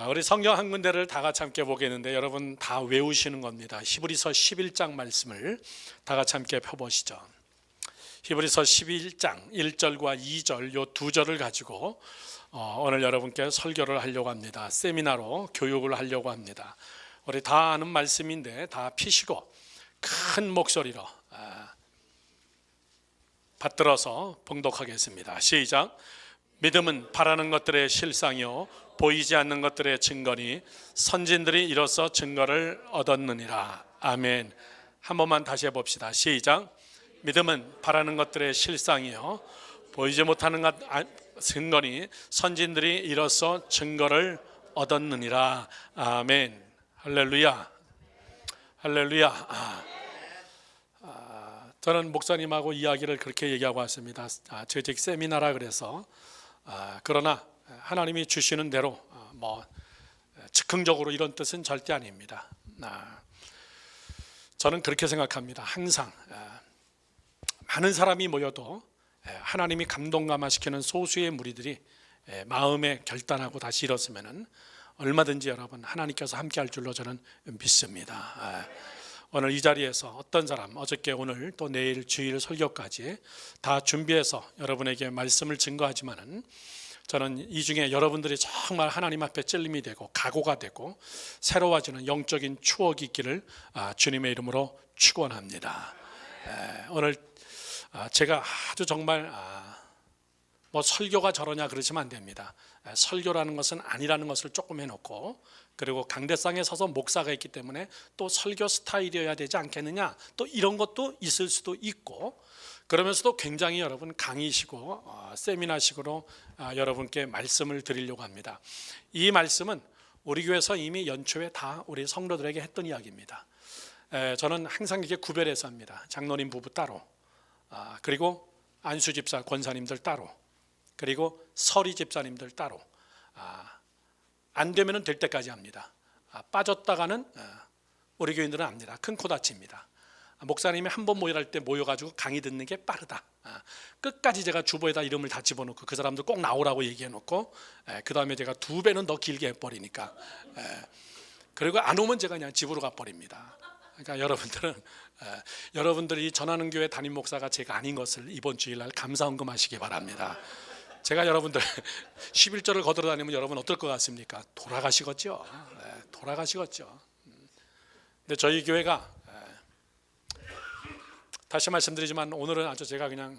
우리 성경 한 군데를 다 같이 함께 보겠는데 여러분 다 외우시는 겁니다. 히브리서 11장 말씀을 다 같이 함께 펴보시죠. 히브리서 11장 1절과 2절 요 두 절을 가지고 오늘 여러분께 설교를 하려고 합니다. 세미나로 교육을 하려고 합니다. 우리 다 아는 말씀인데 다 피시고 큰 목소리로 받들어서 봉독하겠습니다. 시작. 믿음은 바라는 것들의 실상이요 보이지 않는 것들의 증거니 선진들이 이로써 증거를 얻었느니라. 아멘. 한 번만 다시 해봅시다. 시작. 믿음은 바라는 것들의 실상이요 보이지 못하는 것 증거니 선진들이 이로써 증거를 얻었느니라. 아멘. 할렐루야. 할렐루야. 저는 목사님하고 이야기를 그렇게 얘기하고 왔습니다. 저직 세미나라 그래서 그러나 하나님이 주시는 대로 즉흥적으로 이런 뜻은 절대 아닙니다. 저는 그렇게 생각합니다. 항상 많은 사람이 모여도 하나님이 감동감화시키는 소수의 무리들이 마음에 결단하고 다시 일었으면 얼마든지 여러분 하나님께서 함께할 줄로 저는 믿습니다. 오늘 이 자리에서 어떤 사람 어저께 오늘 또 내일 주일 설교까지 다 준비해서 여러분에게 말씀을 증거하지만은 저는 이 중에 여러분들이 정말 하나님 앞에 찔림이 되고 각오가 되고 새로워지는 영적인 추억이 있기를 주님의 이름으로 축원합니다. 오늘 제가 아주 정말 설교가 저러냐 그러시면 안 됩니다. 설교라는 것은 아니라는 것을 조금 해놓고 그리고 강대상에 서서 목사가 있기 때문에 또 설교 스타일이어야 되지 않겠느냐 또 이런 것도 있을 수도 있고 그러면서도 굉장히 여러분 강의시고 세미나식으로 여러분께 말씀을 드리려고 합니다. 이 말씀은 우리 교회에서 이미 연초에 다 우리 성도들에게 했던 이야기입니다. 저는 항상 이렇게 구별해서 합니다. 장로님 부부 따로 그리고 안수 집사 권사님들 따로 그리고 서리 집사님들 따로 안 되면 될 때까지 합니다. 빠졌다가는 우리 교인들은 압니다. 큰 코 다칩니다. 목사님이 한 번 모여갈 때 모여가지고 강의 듣는 게 빠르다. 끝까지 제가 주보에다 이름을 다 집어넣고 그 사람들 꼭 나오라고 얘기해놓고 그 다음에 제가 2배는 더 길게 해버리니까 그리고 안 오면 제가 그냥 집으로 가버립니다. 그러니까 여러분들이 전하는 교회 담임 목사가 제가 아닌 것을 이번 주일날 감사헌금 하시기 바랍니다. 제가 여러분들 11절을 거들어 다니면 여러분 어떨 것 같습니까? 돌아가시겠죠. 돌아가시겠죠. 근데 저희 교회가 다시 말씀드리지만 오늘은 아주 제가 그냥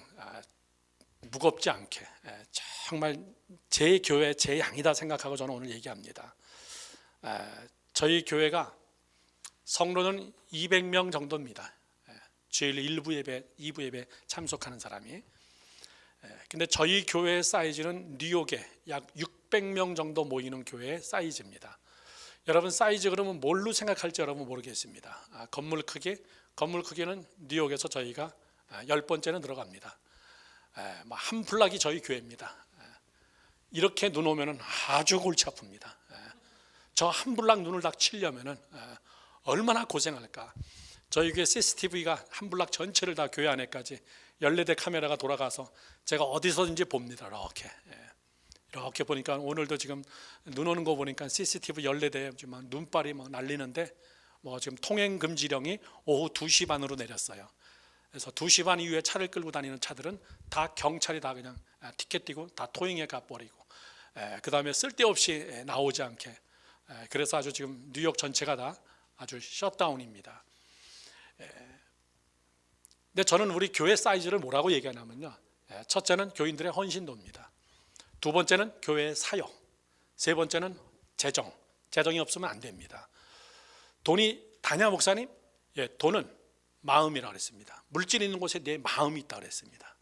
무겁지 않게 정말 제 교회 제 양이다 생각하고 저는 오늘 얘기합니다. 저희 교회가 성로는 200명 정도입니다. 주일 1부 예배, 2부 예배 참석하는 사람이. 근데 저희 교회의 사이즈는 뉴욕에 약 600명 정도 모이는 교회의 사이즈입니다. 여러분 사이즈 그러면 뭘로 생각할지 여러분 모르겠습니다. 건물 크기는 뉴욕에서 저희가 10번째는 들어갑니다. 한 블락이 저희 교회입니다. 이렇게 눈 오면 아주 골치 아픕니다. 저 한 블락 눈을 딱 치려면 얼마나 고생할까. 저희 교회 CCTV가 한 블락 전체를 다 교회 안에까지 14대 카메라가 돌아가서 제가 어디서든지 봅니다. 이렇게 보니까 오늘도 지금 눈 오는 거 보니까 CCTV 14대 눈발이 날리는데 지금 통행 금지령이 오후 2시 반으로 내렸어요. 그래서 2시 반 이후에 차를 끌고 다니는 차들은 다 경찰이 다 그냥 티켓 띄고 다 토행해 가버리고 그 다음에 쓸데없이 나오지 않게 그래서 아주 지금 뉴욕 전체가 다 아주 셧다운입니다. 근데 저는 우리 교회 사이즈를 뭐라고 얘기하냐면요. 첫째는 교인들의 헌신도입니다. 두 번째는 교회의 사역. 세 번째는 재정이 없으면 안 됩니다. 돈이 다냐 목사님? 돈은 마음이라고 그랬습니다. 물질 있는 곳에 내 마음이 있다고 그랬습니다.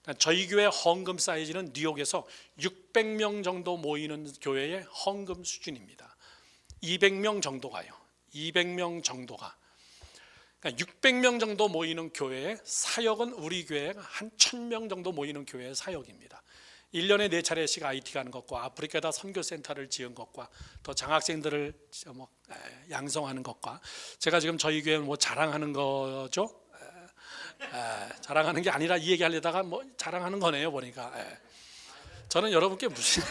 그러니까 저희 교회 헌금 사이즈는 뉴욕에서 600명 정도 모이는 교회의 헌금 수준입니다. 200명 정도가요. 200명 정도가. 그러니까 600명 정도 모이는 교회의 사역은 우리 교회가 한 1000명 정도 모이는 교회의 사역입니다. 1년에 4차례씩 IT 가는 것과 아프리카에다 선교센터를 지은 것과 더 장학생들을 양성하는 것과 제가 지금 저희 교회 자랑하는 거죠. 자랑하는 게 아니라 이 얘기 하려다가 자랑하는 거네요 보니까. 저는 여러분께 무슨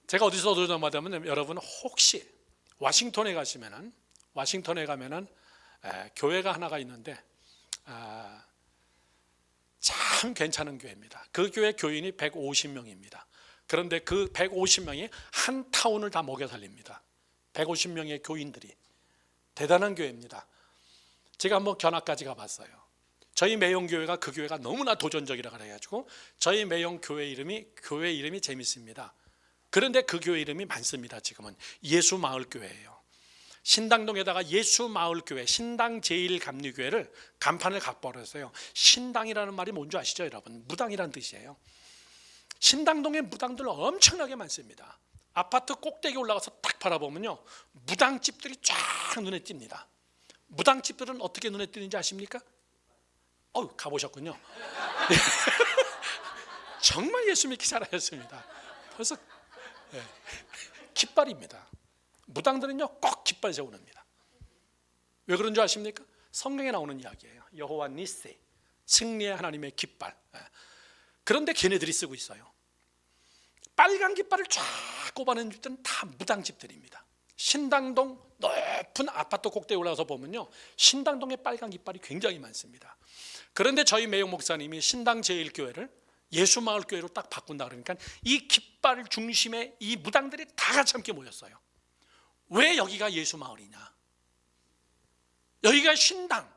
제가 어디서 얻어마다면 여러분 혹시 워싱턴에 가시면은 교회가 하나가 있는데 참 괜찮은 교회입니다. 그 교회 교인이 150명입니다. 그런데 그 150명이 한 타운을 다 먹여 살립니다. 150명의 교인들이 대단한 교회입니다. 제가 한번 견학까지 가봤어요. 저희 매형교회가 그 교회가 너무나 도전적이라 그래가지고 저희 매형 교회 이름이 재밌습니다. 그런데 그 교회 이름이 많습니다. 지금은 예수마을교회예요. 신당동에다가 예수마을교회, 신당 제1감리교회를 간판을 갖버렸어요. 신당이라는 말이 뭔지 아시죠, 여러분? 무당이라는 뜻이에요. 신당동에 무당들 엄청나게 많습니다. 아파트 꼭대기 올라가서 딱 바라보면요, 무당집들이 쫙 눈에 띕니다. 무당집들은 어떻게 눈에 띄는지 아십니까? 가보셨군요. 정말 예수 믿기 잘하셨습니다. 벌써 깃발입니다. 무당들은요 꼭 깃발 세우는입니다. 왜 그런 줄 아십니까? 성경에 나오는 이야기예요. 여호와 니세, 승리의 하나님의 깃발. 그런데 걔네들이 쓰고 있어요. 빨간 깃발을 쫙 꼽아낸 집들은 다 무당집들입니다. 신당동 높은 아파트 꼭대기에 올라가서 보면요, 신당동에 빨간 깃발이 굉장히 많습니다. 그런데 저희 매형 목사님이 신당 제1교회를 예수마을교회로 딱 바꾼다 그러니까 이 깃발 중심에 이 무당들이 다 같이 함께 모였어요. 왜 여기가 예수마을이냐? 여기가 신당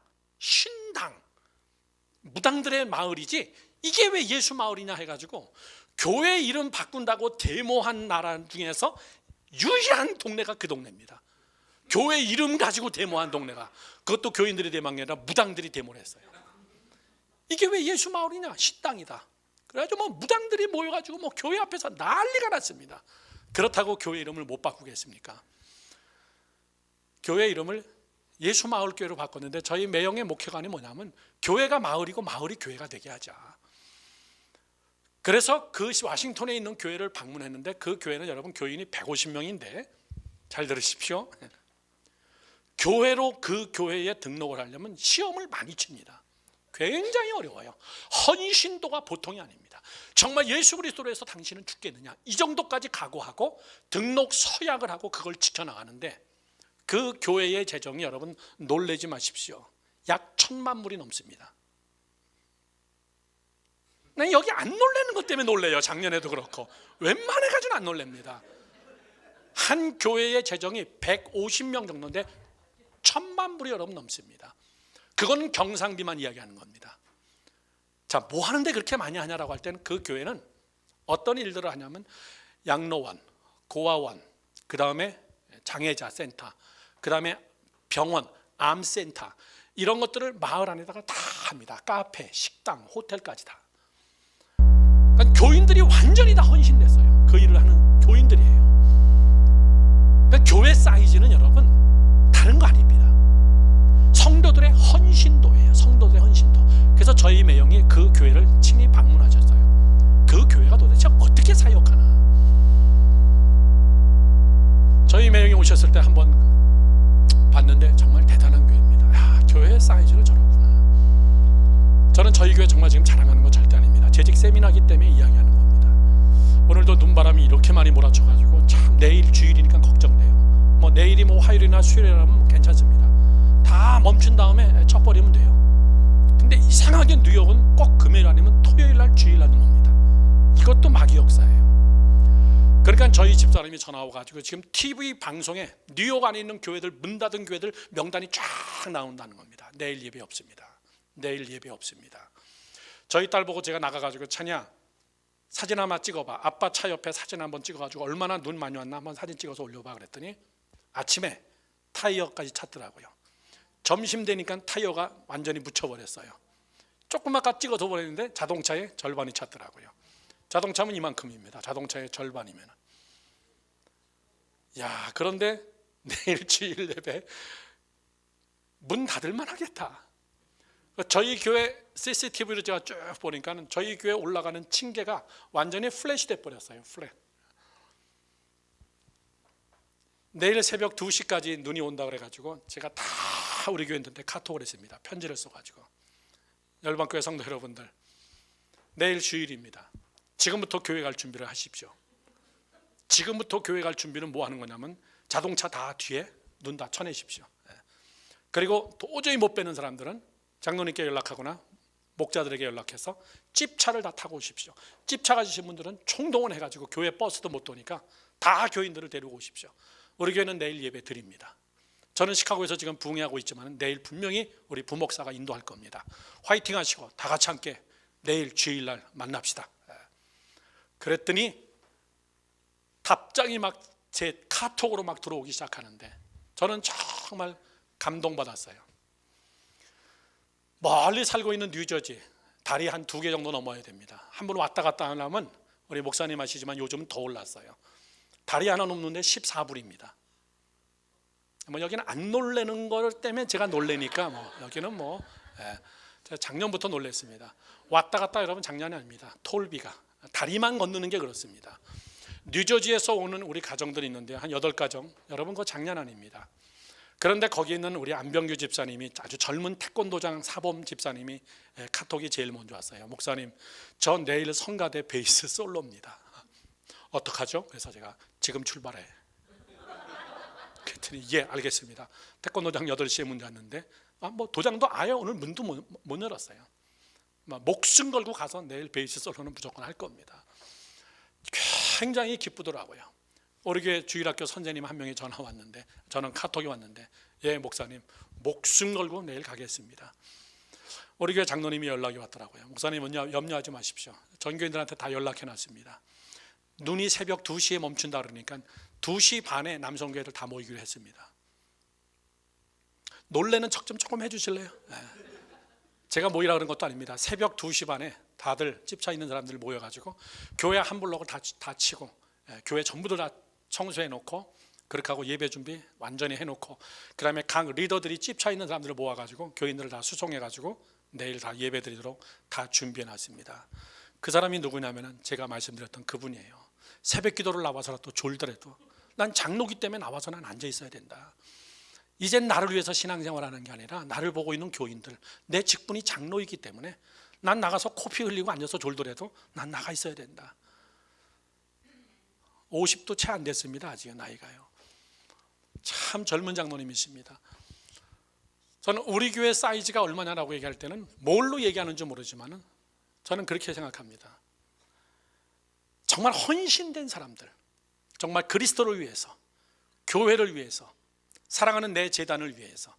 무당들의 마을이지 이게 왜 예수마을이냐 해가지고 교회 이름 바꾼다고 데모한 나라 중에서 유일한 동네가 그 동네입니다. 교회 이름 가지고 데모한 동네가, 그것도 교인들이 데모한 게 아니라 무당들이 데모를 했어요. 이게 왜 예수마을이냐? 신당이다. 그래가지고 무당들이 모여가지고 교회 앞에서 난리가 났습니다. 그렇다고 교회 이름을 못 바꾸겠습니까? 교회 이름을 예수마을교회로 바꿨는데 저희 매형의 목회관이 뭐냐면 교회가 마을이고 마을이 교회가 되게 하자. 그래서 그 워싱턴에 있는 교회를 방문했는데 그 교회는 여러분 교인이 150명인데 잘 들으십시오. 교회로 그 교회에 등록을 하려면 시험을 많이 칩니다. 굉장히 어려워요. 헌신도가 보통이 아닙니다. 정말 예수 그리스도로 해서 당신은 죽겠느냐, 이 정도까지 각오하고 등록 서약을 하고 그걸 지켜나가는데 그 교회의 재정이 여러분 놀라지 마십시오. 약 1000만 불이 넘습니다. 난 여기 안 놀라는 것 때문에 놀래요. 작년에도 그렇고 웬만해 가지고는 안 놀랍니다. 한 교회의 재정이 150명 정도인데 1000만 불이 여러분 넘습니다. 그건 경상비만 이야기하는 겁니다. 자, 뭐 하는데 그렇게 많이 하냐라고 할 때는 그 교회는 어떤 일들을 하냐면 양로원, 고아원, 그 다음에 장애자 센터, 그 다음에 병원, 암센터, 이런 것들을 마을 안에다가 다 합니다. 카페, 식당, 호텔까지 다. 그러니까 교인들이 완전히 다 헌신됐어요. 그 일을 하는 교인들이에요. 그러니까 교회 사이즈는 여러분 다른 거 아닙니다. 성도들의 헌신도예요. 성도들의 헌신도. 그래서 저희 매형이 그 교회를 친히 방문하셨어요. 그 교회가 도대체 어떻게 사역하나. 저희 매형이 오셨을 때 한번 봤는데 정말 대단한 교회입니다. 야, 교회 사이즈는 저렇구나. 저는 저희 교회 정말 지금 자랑하는 거 절대 아닙니다. 재직 세미나기 때문에 이야기하는 겁니다. 오늘도 눈바람이 이렇게 많이 몰아쳐가지고 참 내일 주일이니까 걱정돼요. 내일이 화요일이나 수요일이라면 괜찮습니다. 다 멈춘 다음에 쳐버리면 돼요. 근데 이상하게 뉴욕은 꼭 금요일 아니면 토요일 날 주일 날 옵니다. 이것도 마귀 역사예요. 그러니까 저희 집사람이 전화 와가지고 지금 TV 방송에 뉴욕 안에 있는 교회들, 문 닫은 교회들 명단이 쫙 나온다는 겁니다. 내일 예배 없습니다. 내일 예배 없습니다. 저희 딸 보고 제가 나가가지고 찬이야 사진 한번 찍어봐. 아빠 차 옆에 사진 한번 찍어가지고 얼마나 눈 많이 왔나 한번 사진 찍어서 올려봐 그랬더니 아침에 타이어까지 찼더라고요. 점심 되니까 타이어가 완전히 묻혀버렸어요. 조금 아까 찍어서 버렸는데 자동차의 절반이 찼더라고요. 자동차면 이만큼입니다. 자동차의 절반이면. 야, 그런데 내일 주일 예배 문 닫을만 하겠다. 저희 교회 CCTV를 제가 쭉 보니까 저희 교회 올라가는 층계가 완전히 플래시 돼 버렸어요. 플랫. 내일 새벽 2시까지 눈이 온다 그래가지고 제가 다 우리 교인들한테 카톡을 했습니다. 편지를 써가지고 열방교회 성도 여러분들, 내일 주일입니다. 지금부터 교회 갈 준비를 하십시오. 지금부터 교회 갈 준비는 뭐 하는 거냐면 자동차 다 뒤에 눈 다 쳐내십시오. 그리고 도저히 못 빼는 사람들은 장로님께 연락하거나 목자들에게 연락해서 집차를 다 타고 오십시오. 집차 가지신 분들은 총동원 해가지고 교회 버스도 못 도니까 다 교인들을 데리고 오십시오. 우리 교회는 내일 예배 드립니다. 저는 시카고에서 지금 부흥회하고 있지만 내일 분명히 우리 부목사가 인도할 겁니다. 화이팅 하시고 다 같이 함께 내일 주일날 만납시다. 그랬더니 답장이 막 제 카톡으로 막 들어오기 시작하는데 저는 정말 감동받았어요. 멀리 살고 있는 뉴저지, 다리 한 2개 정도 넘어야 됩니다. 한 번 왔다 갔다 하려면 우리 목사님 아시지만 요즘은 더 올랐어요. 다리 하나 넘는데 14불입니다. 뭐 여기는 안 놀래는 걸 때문에 제가 놀래니까 여기는 제가 작년부터 놀랬습니다. 왔다 갔다 여러분 장난이 아닙니다. 톨비가 다리만 건너는 게 그렇습니다. 뉴저지에서 오는 우리 가정들이 있는데 한 8가정, 여러분 그거 장난 아닙니다. 그런데 거기 있는 우리 안병규 집사님이 아주 젊은 태권도장 사범 집사님이 카톡이 제일 먼저 왔어요. 목사님, 저 내일 성가대 베이스 솔로입니다. 어떡하죠? 그래서 제가 지금 출발해. 그랬더니 예 알겠습니다. 태권도장 8시에 문 닫는데 도장도 아예 오늘 문도 못 열었어요. 목숨 걸고 가서 내일 베이스 솔로는 무조건 할 겁니다. 굉장히 기쁘더라고요. 우리 교회 주일학교 선생님 한 명이 전화 왔는데, 저는 카톡이 왔는데, 예 목사님 목숨 걸고 내일 가겠습니다. 우리 교회 장로님이 연락이 왔더라고요. 목사님 염려하지 마십시오. 전교인들한테 다 연락해놨습니다. 눈이 새벽 2시에 멈춘다 그러니까 2시 반에 남성교회들 다 모이기로 했습니다. 놀래는 척 좀 조금 해주실래요? 네. 제가 모이라 그런 것도 아닙니다. 새벽 2시 반에 다들 집차 있는 사람들 모여가지고 교회 한 블록을 다 치고 교회 전부들 다 청소해놓고 그렇게 하고 예배 준비 완전히 해놓고 그 다음에 각 리더들이 집차 있는 사람들을 모아가지고 교인들을 다 수송해가지고 내일 다 예배 드리도록 다 준비해놨습니다. 그 사람이 누구냐면 제가 말씀드렸던 그분이에요. 새벽 기도를 나와서라도 졸더라도 난 장로기 때문에 나와서 난 앉아 있어야 된다. 이젠 나를 위해서 신앙생활하는 게 아니라 나를 보고 있는 교인들, 내 직분이 장로이기 때문에 난 나가서 코피 흘리고 앉아서 졸더라도 난 나가 있어야 된다. 50도 채 안 됐습니다. 아직 나이가요. 참 젊은 장로님이십니다. 저는 우리 교회 사이즈가 얼마냐라고 얘기할 때는 뭘로 얘기하는지 모르지만 저는 그렇게 생각합니다. 정말 헌신된 사람들, 정말 그리스도를 위해서, 교회를 위해서, 사랑하는 내 재단을 위해서.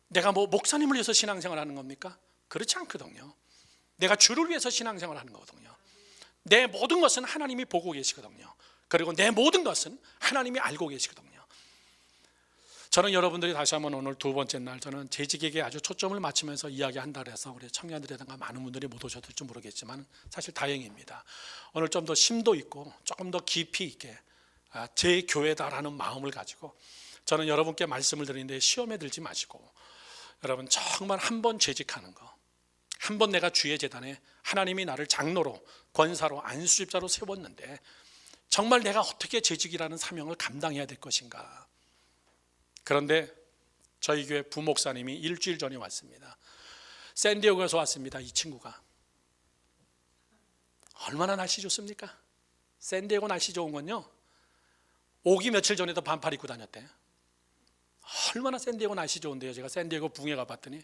내가 목사님을 위해서 신앙생활하는 겁니까? 그렇지 않거든요. 내가 주를 위해서 신앙생활하는 거거든요. 내 모든 것은 하나님이 보고 계시거든요. 그리고 내 모든 것은 하나님이 알고 계시거든요. 저는 여러분들이 다시 한번 오늘 2번째 날 저는 재직에게 아주 초점을 맞추면서 이야기한다 그래서 우리 청년들이라든가 많은 분들이 못 오셨을지 모르겠지만 사실 다행입니다. 오늘 좀 더 심도 있고 조금 더 깊이 있게 제 교회다라는 마음을 가지고 저는 여러분께 말씀을 드리는데 시험에 들지 마시고 여러분 정말 한 번 재직하는 거, 한 번 내가 주의 재단에 하나님이 나를 장로로 권사로 안수집자로 세웠는데 정말 내가 어떻게 재직이라는 사명을 감당해야 될 것인가. 그런데 저희 교회 부목사님이 일주일 전에 왔습니다. 샌디에고에서 왔습니다. 이 친구가. 얼마나 날씨 좋습니까? 샌디에고 날씨 좋은 건요, 오기 며칠 전에도 반팔 입고 다녔대. 얼마나 샌디에고 날씨 좋은데요. 제가 샌디에고 부흥회 가봤더니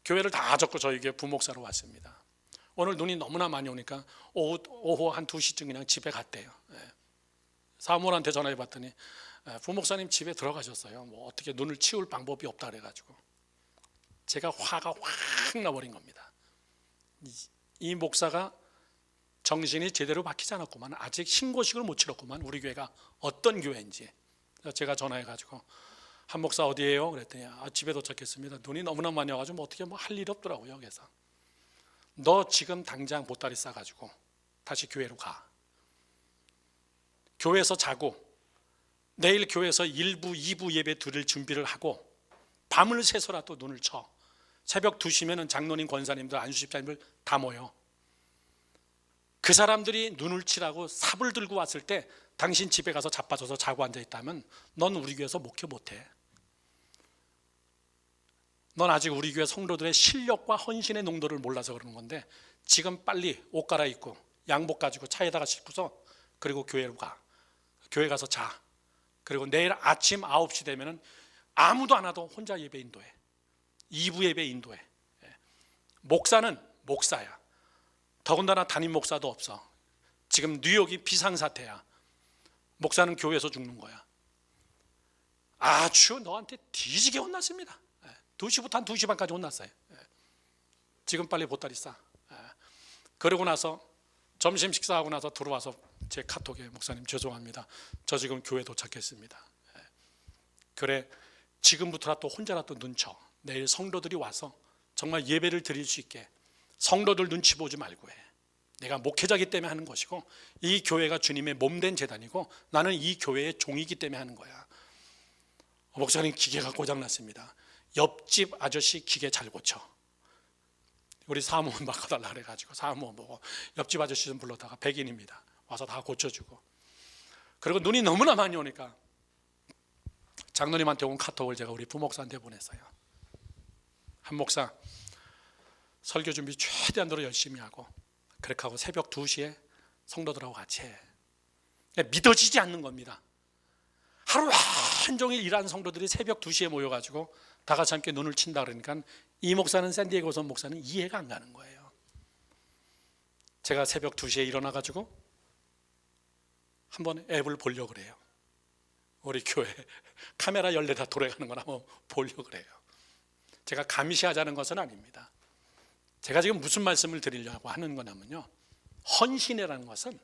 교회를 다 접고 저희 교회 부목사로 왔습니다. 오늘 눈이 너무나 많이 오니까 오후 한 2시쯤 그냥 집에 갔대요. 사모한테 전화해 봤더니 부목사님 집에 들어가셨어요. 어떻게 눈을 치울 방법이 없다 그래가지고 제가 화가 확 나버린 겁니다. 이 목사가 정신이 제대로 박히지 않았구만. 아직 신고식을 못 치렀구만. 우리 교회가 어떤 교회인지. 제가 전화해가지고 한 목사 어디에요? 그랬더니 집에 도착했습니다. 눈이 너무나 많이 와가지고 어떻게 할 일이 없더라고요. 그래서 너 지금 당장 보따리 싸가지고 다시 교회로 가. 교회에서 자고 내일 교회에서 1부, 2부 예배 드릴 준비를 하고 밤을 새서라도 눈을 쳐. 새벽 2시면 장로님, 권사님들, 안수집사님들 다 모여. 그 사람들이 눈을 치라고 삽을 들고 왔을 때 당신 집에 가서 자빠져서 자고 앉아있다면 넌 우리 교회에서 목회 못해. 넌 아직 우리 교회 성도들의 실력과 헌신의 농도를 몰라서 그러는 건데 지금 빨리 옷 갈아입고 양복 가지고 차에다가 싣고서 그리고 교회로 가. 교회 가서 자. 그리고 내일 아침 9시 되면은 아무도 안 와도 혼자 예배 인도해. 2부 예배 인도해. 목사는 목사야. 더군다나 담임 목사도 없어. 지금 뉴욕이 비상사태야. 목사는 교회에서 죽는 거야. 아주 너한테 뒤지게 혼났습니다. 2시부터 한 2시 반까지 혼났어요. 지금 빨리 보따리 싸. 그러고 나서 점심 식사하고 나서 들어와서 제 카톡에 목사님 죄송합니다. 저 지금 교회 도착했습니다. 그래 지금부터라도 혼자라도 눈쳐. 내일 성도들이 와서 정말 예배를 드릴 수 있게 성도들 눈치 보지 말고 해. 내가 목회자이기 때문에 하는 것이고 이 교회가 주님의 몸된 재단이고 나는 이 교회의 종이기 때문에 하는 거야. 목사님 기계가 고장났습니다. 옆집 아저씨 기계 잘 고쳐. 우리 사무원 바꿔달라 그래가지고 사무원 보고 옆집 아저씨 좀 불러다가 백인입니다. 와서 다 고쳐주고. 그리고 눈이 너무나 많이 오니까 장로님한테 온 카톡을 제가 우리 부목사한테 보냈어요. 한 목사 설교 준비 최대한으로 열심히 하고 그렇게 하고 새벽 2시에 성도들하고 같이 해. 믿어지지 않는 겁니다. 하루 한종일 일하는 성도들이 새벽 2시에 모여가지고 다 같이 함께 눈을 친다 그러니까 이 목사는 샌디에고선 목사는 이해가 안 가는 거예요. 제가 새벽 2시에 일어나가지고 한번 앱을 보려고 그래요. 우리 교회 카메라 14다 돌아가는 걸 한번 보려고 그래요. 제가 감시하자는 것은 아닙니다. 제가 지금 무슨 말씀을 드리려고 하는 거냐면요, 헌신이라는 것은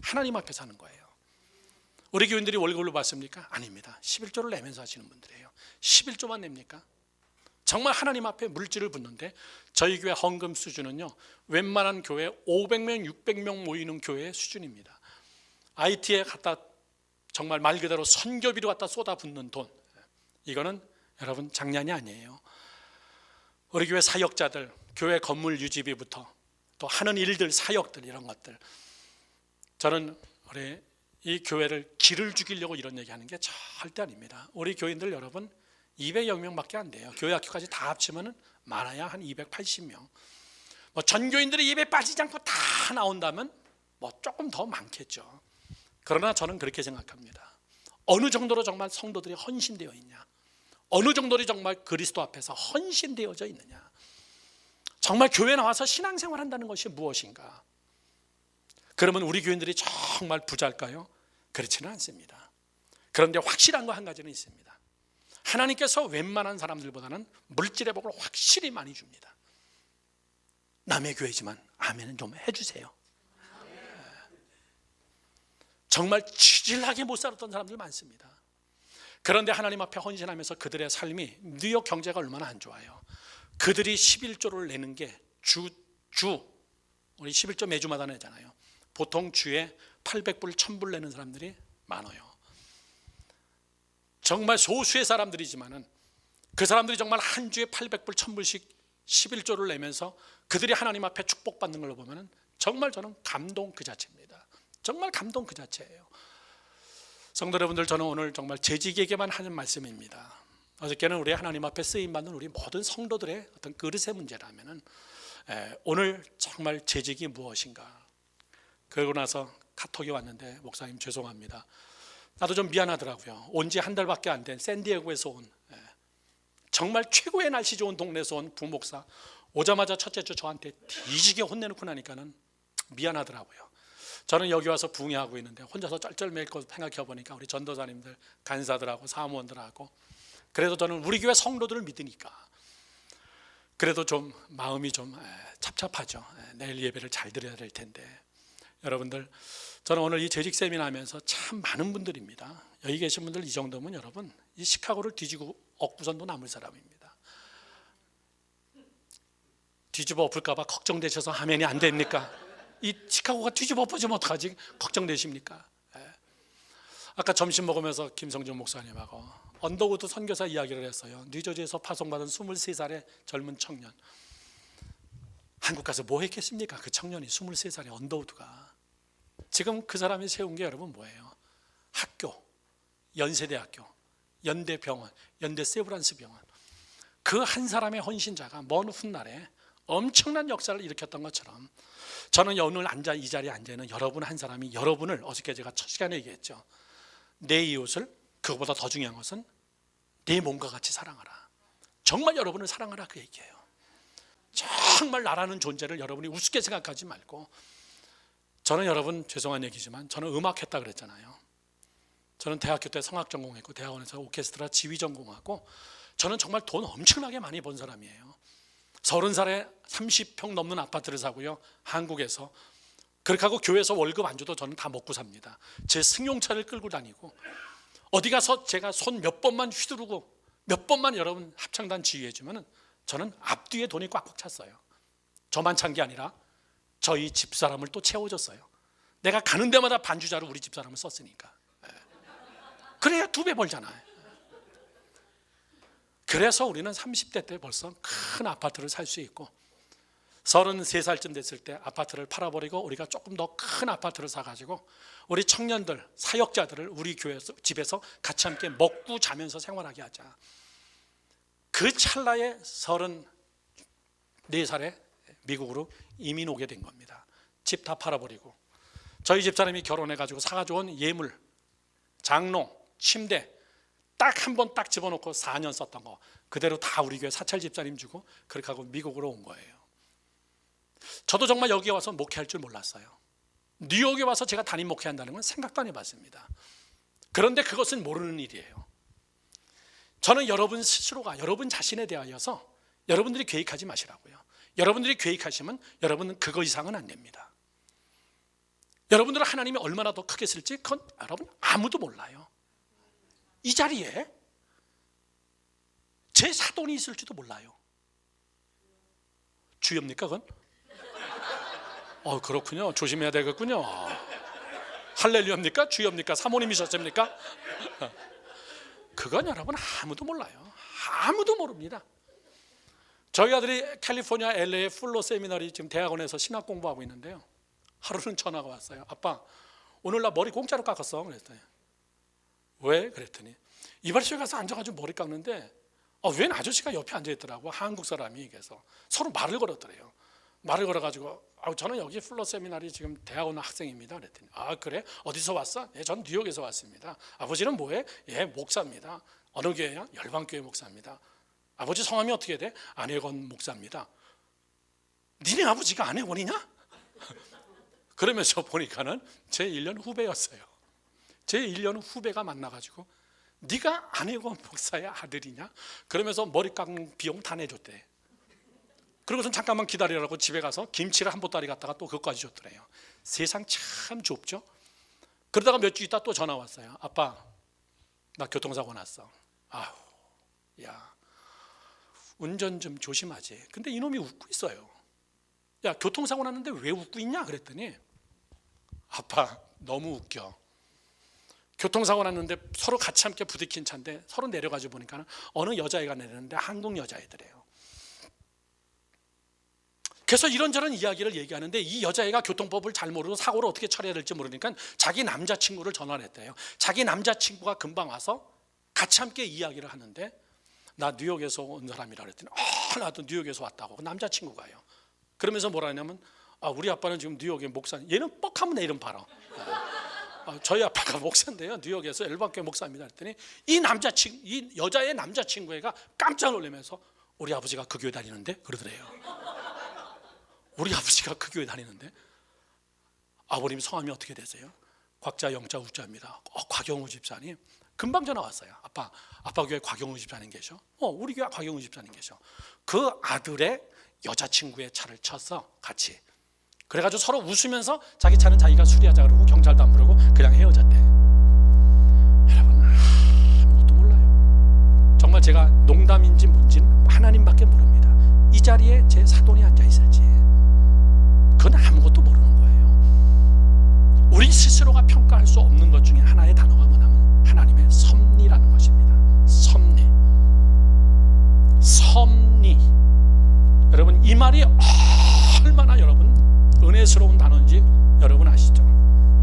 하나님 앞에 사는 거예요. 우리 교인들이 월급을 받습니까? 아닙니다. 11조를 내면서 하시는 분들이에요. 11조만 냅니까? 정말 하나님 앞에 물질을 붓는데 저희 교회 헌금 수준은요, 웬만한 교회 500명 600명 모이는 교회의 수준입니다. IT에 갖다 정말 말 그대로 선교비로 갖다 쏟아붓는 돈, 이거는 여러분 장난이 아니에요. 우리 교회 사역자들, 교회 건물 유지비부터 또 하는 일들, 사역들, 이런 것들, 저는 우리 이 교회를 기를 죽이려고 이런 얘기하는 게 절대 아닙니다. 우리 교인들 여러분 200여 명밖에 안 돼요. 교회 학교까지 다 합치면 많아야 한 280명. 뭐 전교인들이 예배 빠지지 않고 다 나온다면 뭐 조금 더 많겠죠. 그러나 저는 그렇게 생각합니다. 어느 정도로 정말 성도들이 헌신되어 있냐, 어느 정도로 정말 그리스도 앞에서 헌신되어져 있느냐, 정말 교회 나와서 신앙생활 한다는 것이 무엇인가. 그러면 우리 교인들이 정말 부자일까요? 그렇지는 않습니다. 그런데 확실한 거 한 가지는 있습니다. 하나님께서 웬만한 사람들보다는 물질의 복을 확실히 많이 줍니다. 남의 교회지만 아멘은 좀 해주세요. 정말 지질하게 못 살았던 사람들 많습니다. 그런데 하나님 앞에 헌신하면서 그들의 삶이, 뉴욕 경제가 얼마나 안 좋아요. 그들이 11조를 내는 게 우리 11조 매주마다 내잖아요. 보통 주에 800불 1000불 내는 사람들이 많아요. 정말 소수의 사람들이지만은 그 사람들이 정말 한 주에 800불 1000불씩 11조를 내면서 그들이 하나님 앞에 축복받는 걸 보면은 정말 저는 감동 그 자체입니다. 정말 감동 그 자체예요. 성도 여러분들, 저는 오늘 정말 재직에게만 하는 말씀입니다. 어저께는 우리 하나님 앞에 쓰임받는 우리 모든 성도들의 어떤 그릇의 문제라면은 오늘 정말 재직이 무엇인가. 그러고 나서 카톡이 왔는데, 목사님 죄송합니다. 나도 좀 미안하더라고요. 온 지 한 달밖에 안 된 샌디에고에서 온, 정말 최고의 날씨 좋은 동네에서 온 부목사, 오자마자 첫째 주 저한테 뒤지게 혼내놓고 나니까는 미안하더라고요. 저는 여기 와서 부흥회하고 있는데 혼자서 쩔쩔매일 거 생각해 보니까 우리 전도사님들, 간사들하고 사무원들하고, 그래도 저는 우리 교회 성도들을 믿으니까 그래도 좀 마음이 좀 찹찹하죠. 내일 예배를 잘 드려야 될 텐데. 여러분들, 저는 오늘 이 재직 세미나 하면서 참 많은 분들입니다. 여기 계신 분들 이 정도면 여러분 이 시카고를 뒤지고 엎고선도 남을 사람입니다. 뒤집어 엎을까 봐 걱정되셔서 하면이 안 됩니까? 이 시카고가 뒤집어 엎어지면 어떡하지? 걱정되십니까? 아까 점심 먹으면서 김성준 목사님하고 언더우드 선교사 이야기를 했어요. 뉴저지에서 파송받은 23살의 젊은 청년. 한국 가서 뭐 했겠습니까? 그 청년이 23살의 언더우드가. 지금 그 사람이 세운 게 여러분 뭐예요? 학교, 연세대학교, 연대병원, 연대 세브란스 병원. 그 한 사람의 헌신자가 먼 훗날에 엄청난 역사를 일으켰던 것처럼 저는 오늘 이 자리에 앉아 있는 여러분 한 사람이 여러분을 어저께 제가 첫 시간에 얘기했죠. 내 이웃을 그것보다 더 중요한 것은 내 몸과 같이 사랑하라. 정말 여러분을 사랑하라 그 얘기예요. 정말 나라는 존재를 여러분이 우습게 생각하지 말고, 저는 여러분 죄송한 얘기지만 저는 음악했다 그랬잖아요. 저는 대학교 때 성악 전공했고 대학원에서 오케스트라 지휘 전공하고 저는 정말 돈 엄청나게 많이 번 사람이에요. 30살에 30평 넘는 아파트를 사고요, 한국에서. 그렇게 하고 교회에서 월급 안 줘도 저는 다 먹고 삽니다. 제 승용차를 끌고 다니고 어디 가서 제가 손 몇 번만 휘두르고 몇 번만 여러분 합창단 지휘해주면 저는 앞뒤에 돈이 꽉꽉 찼어요. 저만 찬 게 아니라 저희 집사람을 또 채워줬어요. 내가 가는 데마다 반주자로 우리 집사람을 썼으니까. 그래야 2배 벌잖아요. 그래서 우리는 30대 때 벌써 큰 아파트를 살 수 있고 33살쯤 됐을 때 아파트를 팔아버리고 우리가 조금 더 큰 아파트를 사가지고 우리 청년들, 사역자들을 우리 교회에서, 집에서 같이 함께 먹고 자면서 생활하게 하자. 그 찰나에 34살에 미국으로 이민 오게 된 겁니다. 집 다 팔아버리고 저희 집사람이 결혼해가지고 사가져온 예물, 장롱, 침대 딱 한 번 딱 집어넣고 4년 썼던 거 그대로 다 우리 교회 사찰 집사님 주고 그렇게 하고 미국으로 온 거예요. 저도 정말 여기 와서 목회할 줄 몰랐어요. 뉴욕에 와서 제가 담임 목회한다는 건 생각도 안 해봤습니다. 그런데 그것은 모르는 일이에요. 저는 여러분 스스로가 여러분 자신에 대하여서 여러분들이 계획하지 마시라고요. 여러분들이 계획하시면 여러분은 그거 이상은 안 됩니다. 여러분들은 하나님이 얼마나 더 크게 쓸지 그건 여러분 아무도 몰라요. 이 자리에 제 사돈이 있을지도 몰라요. 주엽니까 그건? 그렇군요. 조심해야 되겠군요. 할렐루야입니까? 주엽니까? 사모님이셨습니까? 그건 여러분 아무도 몰라요. 아무도 모릅니다. 저희 아들이 캘리포니아 LA 풀로 세미나리 지금 대학원에서 신학 공부하고 있는데요. 하루는 전화가 왔어요. 아빠 오늘 나 머리 공짜로 깎았어. 그랬더니 왜? 그랬더니 이발소에 가서 앉아가지고 머리 깎는데 웬 아저씨가 옆에 앉아있더라고. 한국 사람이. 그래서 서로 말을 걸었더래요. 말을 걸어가지고 저는 여기 풀로 세미나리 지금 대학원 학생입니다. 그랬더니 그래? 어디서 왔어? 예, 전 뉴욕에서 왔습니다. 아버지는 뭐해? 예, 목사입니다. 어느 교회야? 열방교회 목사입니다. 아버지 성함이 어떻게 돼? 안혜건 목사입니다. 니네 아버지가 안혜건이냐? 그러면서 보니까는 제 1년 후배였어요. 제 1년 후배가 만나가지고 네가 안혜건 목사의 아들이냐? 그러면서 머리 깎는 비용 다 내줬대. 그리고선 잠깐만 기다리라고 집에 가서 김치를 한 보따리 갖다가 또 그것까지 줬더래요. 세상 참 좁죠? 그러다가 몇 주 있다 또 전화 왔어요. 아빠 나 교통사고 났어. 야 운전 좀 조심하지. 근데 이놈이 웃고 있어요. 야 교통사고 났는데 왜 웃고 있냐? 그랬더니 아빠 너무 웃겨. 교통사고 났는데 서로 같이 함께 부딪힌 차인데 서로 내려가지고 보니까 어느 여자애가 내리는데 한국 여자애더래요. 그래서 이런저런 이야기를 얘기하는데 이 여자애가 교통법을 잘 모르고 사고를 어떻게 처리해야 될지 모르니까 자기 남자친구를 전화를 했대요. 자기 남자친구가 금방 와서 같이 함께 이야기를 하는데 나 뉴욕에서 온 사람이라 그랬더니 나도 뉴욕에서 왔다고. 남자친구가요. 그러면서 뭐라 하냐면 우리 아빠는 지금 뉴욕의 목사님. 얘는 뻑하면 내 이름 봐라. 저희 아빠가 목사인데요. 뉴욕에서 열방교회 목사입니다. 그랬더니 이 여자의 남자친구가 깜짝 놀라면서 우리 아버지가 그 교회 다니는데? 그러더래요. 우리 아버지가 그 교회 다니는데? 아버님 성함이 어떻게 되세요? 곽자 영자 우자입니다. 곽영우 집사님. 금방 전화 왔어요. 아빠 교회 곽영우 집사님 계셔? 우리 교회 곽영우 집사님 계셔. 그 아들의 여자친구의 차를 쳤어. 같이. 그래가지고 서로 웃으면서 자기 차는 자기가 수리하자 그러고 경찰도 안 부르고 그냥 헤어졌대. 여러분 아무것도 몰라요. 정말 제가 농담인지 뭔지는 하나님밖에 모릅니다. 이 자리에 제 사돈이 앉아 있을지 그건 아무것도 모르는 거예요. 우리 스스로가 평가할 수 없는 것 중에 하나의 단어가 뭐냐면 하나님의 섭리라는 것입니다. 섭리. 여러분 이 말이 얼마나 여러분 은혜스러운 단어인지 여러분 아시죠?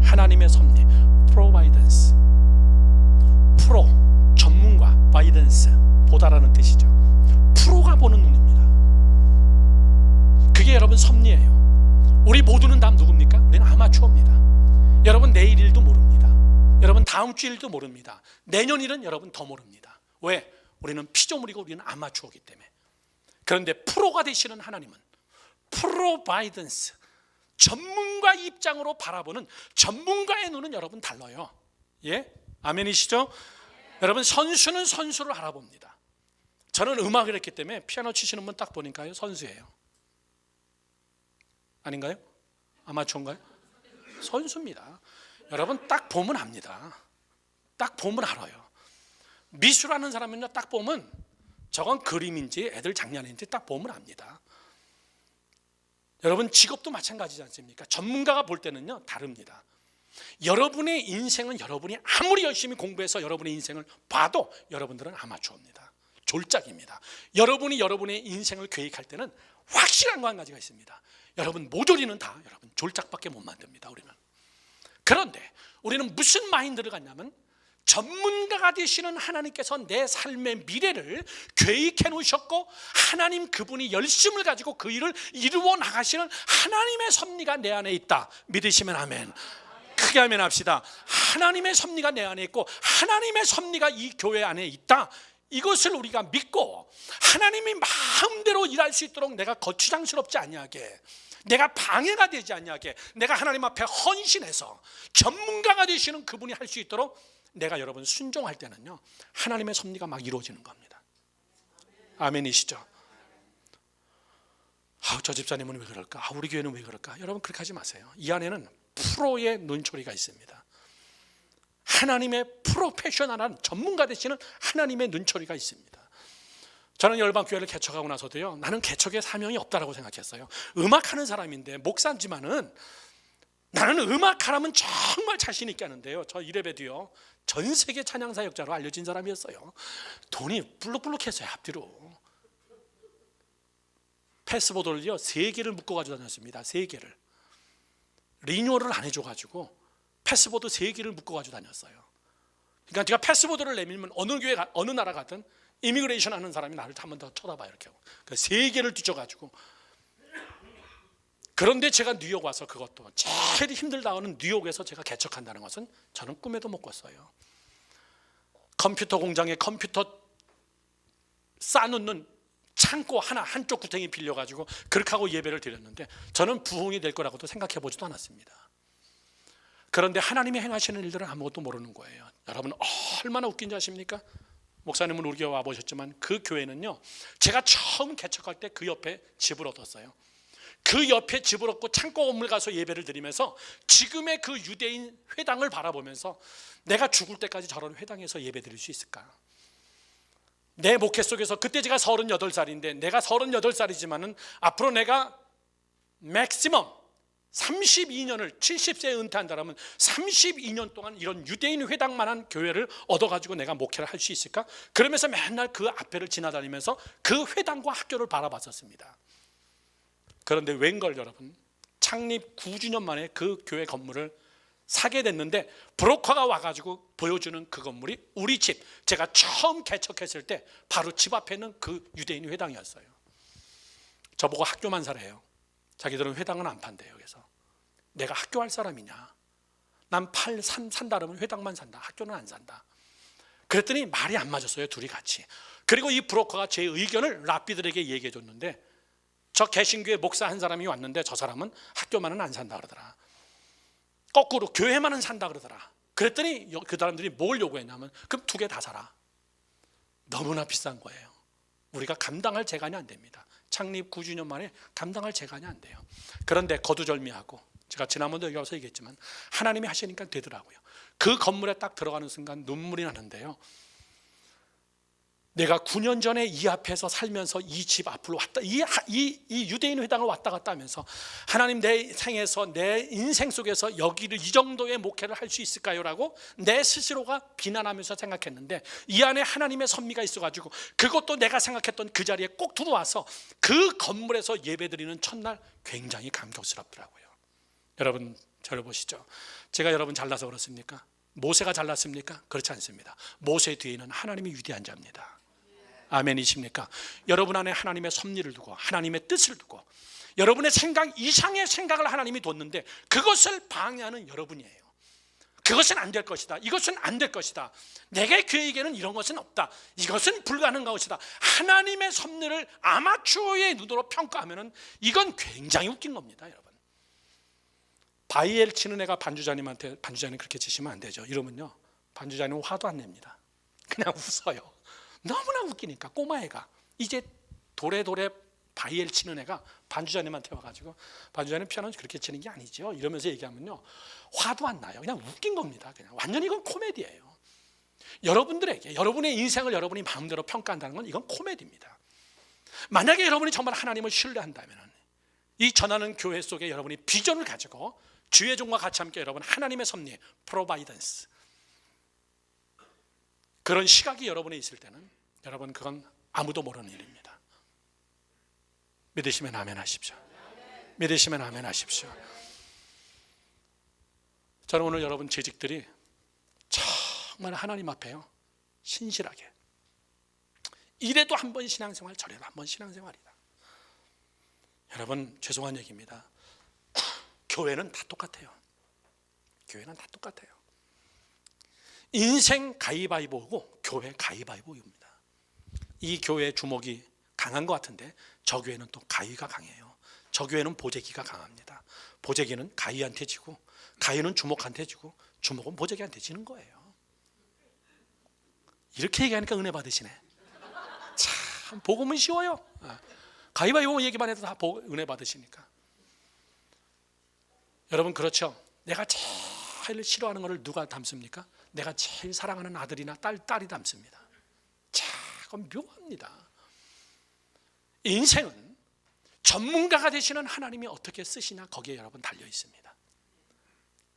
하나님의 섭리, providence. 프로, 전문가, guidance, 보다라는 뜻이죠. 프로가 보는 눈입니다. 여러분 섭리예요. 우리 모두는 다 누굽니까? 우리는 아마추어입니다. 여러분 내일 일도 모릅니다. 여러분 다음 주 일도 모릅니다. 내년 일은 여러분 더 모릅니다. 왜? 우리는 피조물이고 우리는 아마추어이기 때문에. 그런데 프로가 되시는 하나님은 프로바이던스, 전문가 입장으로 바라보는 전문가의 눈은 여러분 달라요. 예? 아멘이시죠? 여러분 선수는 선수를 알아봅니다. 저는 음악을 했기 때문에 피아노 치시는 분 딱 보니까요 선수예요. 아닌가요? 아마추어인가요? 선수입니다. 여러분 딱 보면 압니다. 딱 보면 알아요. 미술하는 사람은요 딱 보면 저건 그림인지 애들 장난인지 딱 보면 압니다. 여러분 직업도 마찬가지지 않습니까? 전문가가 볼 때는요 다릅니다. 여러분의 인생은 여러분이 아무리 열심히 공부해서 여러분의 인생을 봐도 여러분들은 아마추어입니다. 졸작입니다. 여러분이 여러분의 인생을 계획할 때는 확실한 거 한 가지가 있습니다. 여러분 모조리는 다 여러분 졸작밖에 못 만듭니다. 우리는. 그런데 우리는 무슨 마인드를 갖냐면 전문가가 되시는 하나님께서 내 삶의 미래를 계획해 놓으셨고 하나님 그분이 열심을 가지고 그 일을 이루어 나가시는 하나님의 섭리가 내 안에 있다. 믿으시면 아멘. 크게 아멘 합시다. 하나님의 섭리가 내 안에 있고 하나님의 섭리가 이 교회 안에 있다. 이것을 우리가 믿고 하나님이 마음대로 일할 수 있도록 내가 거추장스럽지 아니하게, 내가 방해가 되지 아니하게, 내가 하나님 앞에 헌신해서 전문가가 되시는 그분이 할 수 있도록 내가 여러분 순종할 때는요 하나님의 섭리가 막 이루어지는 겁니다. 아멘이시죠? 저 집사님은 왜 그럴까? 우리 교회는 왜 그럴까? 여러분 그렇게 하지 마세요. 이 안에는 프로의 눈초리가 있습니다. 하나님의 프로페셔널한 전문가 되시는 하나님의 눈초리가 있습니다. 저는 열방교회를 개척하고 나서도요 나는 개척의 사명이 없다라고 생각했어요. 음악하는 사람인데 목사지만은 나는 음악하라면 정말 자신 있게 하는데요, 저 이래봬도요 전 세계 찬양사역자로 알려진 사람이었어요. 돈이 불룩불룩했어요. 앞뒤로 패스보드를요 3개를 묶어 가지고 다녔습니다. 3개를 리뉴얼을 안 해줘가지고 패스보드 3개를 묶어 가지고 다녔어요. 그러니까 제가 패스보드를 내밀면 어느 교회 어느 나라 가든 이미그레이션 하는 사람이 나를 한 번 더 쳐다봐요. 이렇게 하고. 그러니까 3개를 뒤져가지고. 그런데 제가 뉴욕 와서 그것도 제일 힘들다 하는 뉴욕에서 제가 개척한다는 것은 저는 꿈에도 못 꿨어요. 컴퓨터 공장에 컴퓨터 쌓아놓는 창고 하나 한쪽 구덩이 빌려가지고 그렇게 하고 예배를 드렸는데 저는 부흥이 될 거라고도 생각해 보지도 않았습니다. 그런데 하나님이 행하시는 일들은 아무것도 모르는 거예요. 여러분 얼마나 웃긴지 아십니까? 목사님은 우리 교회 와보셨지만 그 교회는요 제가 처음 개척할 때 그 옆에 집을 얻었어요. 그 옆에 집을 얻고 창고 건물 가서 예배를 드리면서 지금의 그 유대인 회당을 바라보면서 내가 죽을 때까지 저런 회당에서 예배 드릴 수 있을까? 내 목회 속에서 그때 제가 38살인데 내가 38살이지만은 앞으로 내가 맥시멈 32년을 70세에 은퇴한다면 32년 동안 이런 유대인 회당만한 교회를 얻어가지고 내가 목회를 할 수 있을까? 그러면서 맨날 그 앞에를 지나다니면서 그 회당과 학교를 바라봤었습니다. 그런데 웬걸 여러분 창립 9주년 만에 그 교회 건물을 사게 됐는데 브로커가 와가지고 보여주는 그 건물이 우리 집, 제가 처음 개척했을 때 바로 집 앞에 있는 그 유대인 회당이었어요. 저보고 학교만 사래요. 자기들은 회당은 안 판대요. 그래서 내가 학교 할 사람이냐? 난 산다 그러면 회당만 산다. 학교는 안 산다. 그랬더니 말이 안 맞았어요. 둘이 같이. 그리고 이 브로커가 제 의견을 랍비들에게 얘기해 줬는데 저 개신교회 목사 한 사람이 왔는데 저 사람은 학교만은 안 산다 그러더라. 거꾸로 교회만은 산다 그러더라. 그랬더니 그 사람들이 뭘 요구했냐면 그럼 2개 다 사라. 너무나 비싼 거예요. 우리가 감당할 재간이 안 됩니다. 창립 9주년 만에 감당할 재간이 안 돼요. 그런데 거두절미하고 제가 지난번도 여기 와서 얘기했지만 하나님이 하시니까 되더라고요. 그 건물에 딱 들어가는 순간 눈물이 나는데요. 내가 9년 전에 이 앞에서 살면서 이 집 앞으로 왔다, 이 유대인 회당을 왔다 갔다 하면서 하나님 내 생에서 내 인생 속에서 여기를 이 정도의 목회를 할 수 있을까요? 라고 내 스스로가 비난하면서 생각했는데 이 안에 하나님의 섭리가 있어가지고 그것도 내가 생각했던 그 자리에 꼭 들어와서 그 건물에서 예배드리는 첫날 굉장히 감격스럽더라고요. 여러분 저를 보시죠. 제가 여러분 잘나서 그렇습니까? 모세가 잘났습니까? 그렇지 않습니다. 모세 뒤에는 하나님이 위대한 자입니다. 아멘이십니까? 여러분 안에 하나님의 섭리를 두고 하나님의 뜻을 두고 여러분의 생각 이상의 생각을 하나님이 뒀는데 그것을 방해하는 여러분이에요. 그것은 안 될 것이다, 이것은 안 될 것이다, 내게 그에게는 이런 것은 없다, 이것은 불가능한 것이다, 하나님의 섭리를 아마추어의 눈으로 평가하면 이건 굉장히 웃긴 겁니다. 여러분, 바이엘 치는 애가 반주자님한테 반주자님 그렇게 치시면 안 되죠 이러면요, 반주자님은 화도 안 냅니다. 그냥 웃어요. 너무나 웃기니까. 꼬마애가 이제 도래도래 바이엘 치는 애가 반주자님한테 와가지고 반주자님 피아노는 그렇게 치는 게 아니죠 이러면서 얘기하면요, 화도 안 나요. 그냥 웃긴 겁니다. 그냥 완전히 이건 코미디예요. 여러분들에게 여러분의 인생을 여러분이 마음대로 평가한다는 건 이건 코미디입니다. 만약에 여러분이 정말 하나님을 신뢰한다면 이 전하는 교회 속에 여러분이 비전을 가지고 주의 종과 같이 함께 여러분 하나님의 섭리, 프로바이던스, 그런 시각이 여러분에 있을 때는 여러분 그건 아무도 모르는 일입니다. 믿으시면 아멘 하십시오. 믿으시면 아멘 하십시오. 저는 오늘 여러분 재직들이 정말 하나님 앞에요 신실하게, 이래도 한 번 신앙생활, 저래도 한 번 신앙생활이다. 여러분 죄송한 얘기입니다. 교회는 다 똑같아요. 교회는 다 똑같아요. 인생 가위바위보고 교회 가위바위보입니다. 이 교회 주먹이 강한 것 같은데 저 교회는 또 가위가 강해요. 저 교회는 보재기가 강합니다. 보재기는 가위한테 지고 가위는 주먹한테 지고 주먹은 보재기한테 지는 거예요. 이렇게 얘기하니까 은혜 받으시네. 참 복음은 쉬워요. 가위바위보 얘기만 해도 다 은혜 받으시니까. 여러분 그렇죠. 내가 제일 싫어하는 것을 누가 담습니까? 내가 제일 사랑하는 아들이나 딸이 담습니다. 참 그건 묘합니다. 인생은 전문가가 되시는 하나님이 어떻게 쓰시냐 거기에 여러분 달려 있습니다.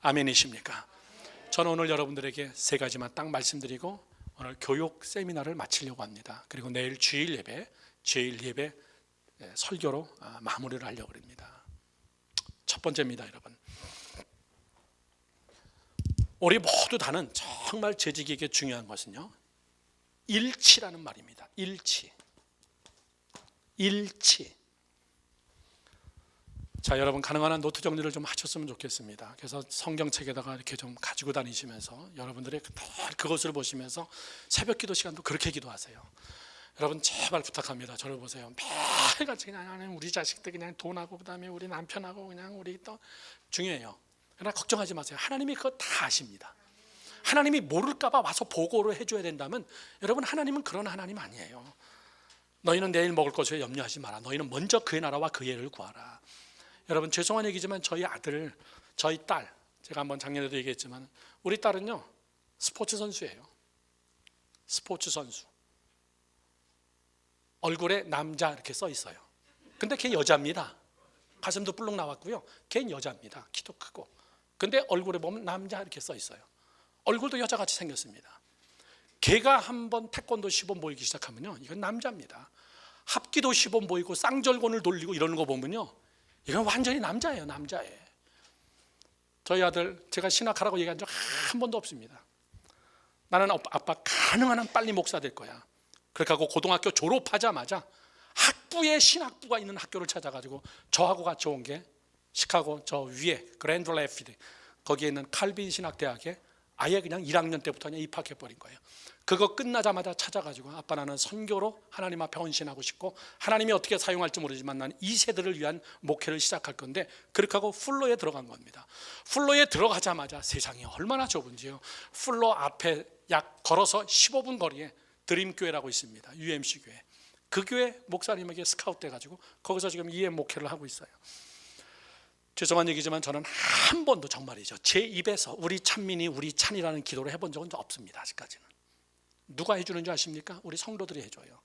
아멘이십니까? 저는 오늘 여러분들에게 세 가지만 딱 말씀드리고 오늘 교육 세미나를 마치려고 합니다. 그리고 내일 주일 예배 설교로 마무리를 하려고 합니다. 첫 번째입니다. 여러분, 우리 모두 다는 정말 재직에게 중요한 것은요 일치라는 말입니다. 일치. 자, 여러분 가능한 한 노트 정리를 좀 하셨으면 좋겠습니다. 그래서 성경책에다가 이렇게 좀 가지고 다니시면서 여러분들이 그것을 보시면서 새벽 기도 시간도 그렇게 기도하세요. 여러분 제발 부탁합니다. 저를 보세요. 매일같이 그냥 우리 자식들 그냥 돈하고 그다음에 우리 남편하고 그냥 우리 또 중요해요. 그러나 걱정하지 마세요. 하나님이 그거 다 아십니다. 하나님이 모를까 봐 와서 보고를 해줘야 된다면 여러분 하나님은 그런 하나님 아니에요. 너희는 내일 먹을 것을 염려하지 마라. 너희는 먼저 그의 나라와 그의 의를 구하라. 여러분 죄송한 얘기지만 저희 아들, 저희 딸, 제가 한번 작년에도 얘기했지만 우리 딸은요 스포츠 선수예요. 스포츠 선수. 얼굴에 남자 이렇게 써 있어요. 근데 걔 여자입니다. 가슴도 뿔룩 나왔고요. 걔는 여자입니다. 키도 크고. 근데 얼굴에 보면 남자 이렇게 써 있어요. 얼굴도 여자같이 생겼습니다. 걔가 한번 태권도 시범 보이기 시작하면요 이건 남자입니다. 합기도 시범 보이고 쌍절곤을 돌리고 이러는 거 보면요 이건 완전히 남자예요. 남자예요. 저희 아들 제가 신학하라고 얘기한 적 한 번도 없습니다. 나는 아빠 가능한 한 빨리 목사 될 거야. 그렇게 하고 고등학교 졸업하자마자 학부에 신학부가 있는 학교를 찾아가지고 저하고 같이 온 게 시카고 저 위에 그랜드 래피드 거기에 있는 칼빈 신학대학에 아예 그냥 1학년 때부터 그냥 입학해버린 거예요. 그거 끝나자마자 찾아가지고 아빠 나는 선교로 하나님 앞에 헌신하고 싶고 하나님이 어떻게 사용할지 모르지만 나는 이 세대를 위한 목회를 시작할 건데 그렇게 하고 풀로에 들어간 겁니다. 풀로에 들어가자마자 세상이 얼마나 좁은지요. 풀로 앞에 약 걸어서 15분 거리에 드림교회라고 있습니다. UMC 교회. 그 교회 목사님에게 스카우트 돼가지고 거기서 지금 EM 목회를 하고 있어요. 죄송한 얘기지만 저는 한 번도 정말이죠 제 입에서 우리 찬민이 우리 찬이라는 기도를 해본 적은 없습니다. 아직까지는. 누가 해주는 줄 아십니까? 우리 성도들이 해줘요.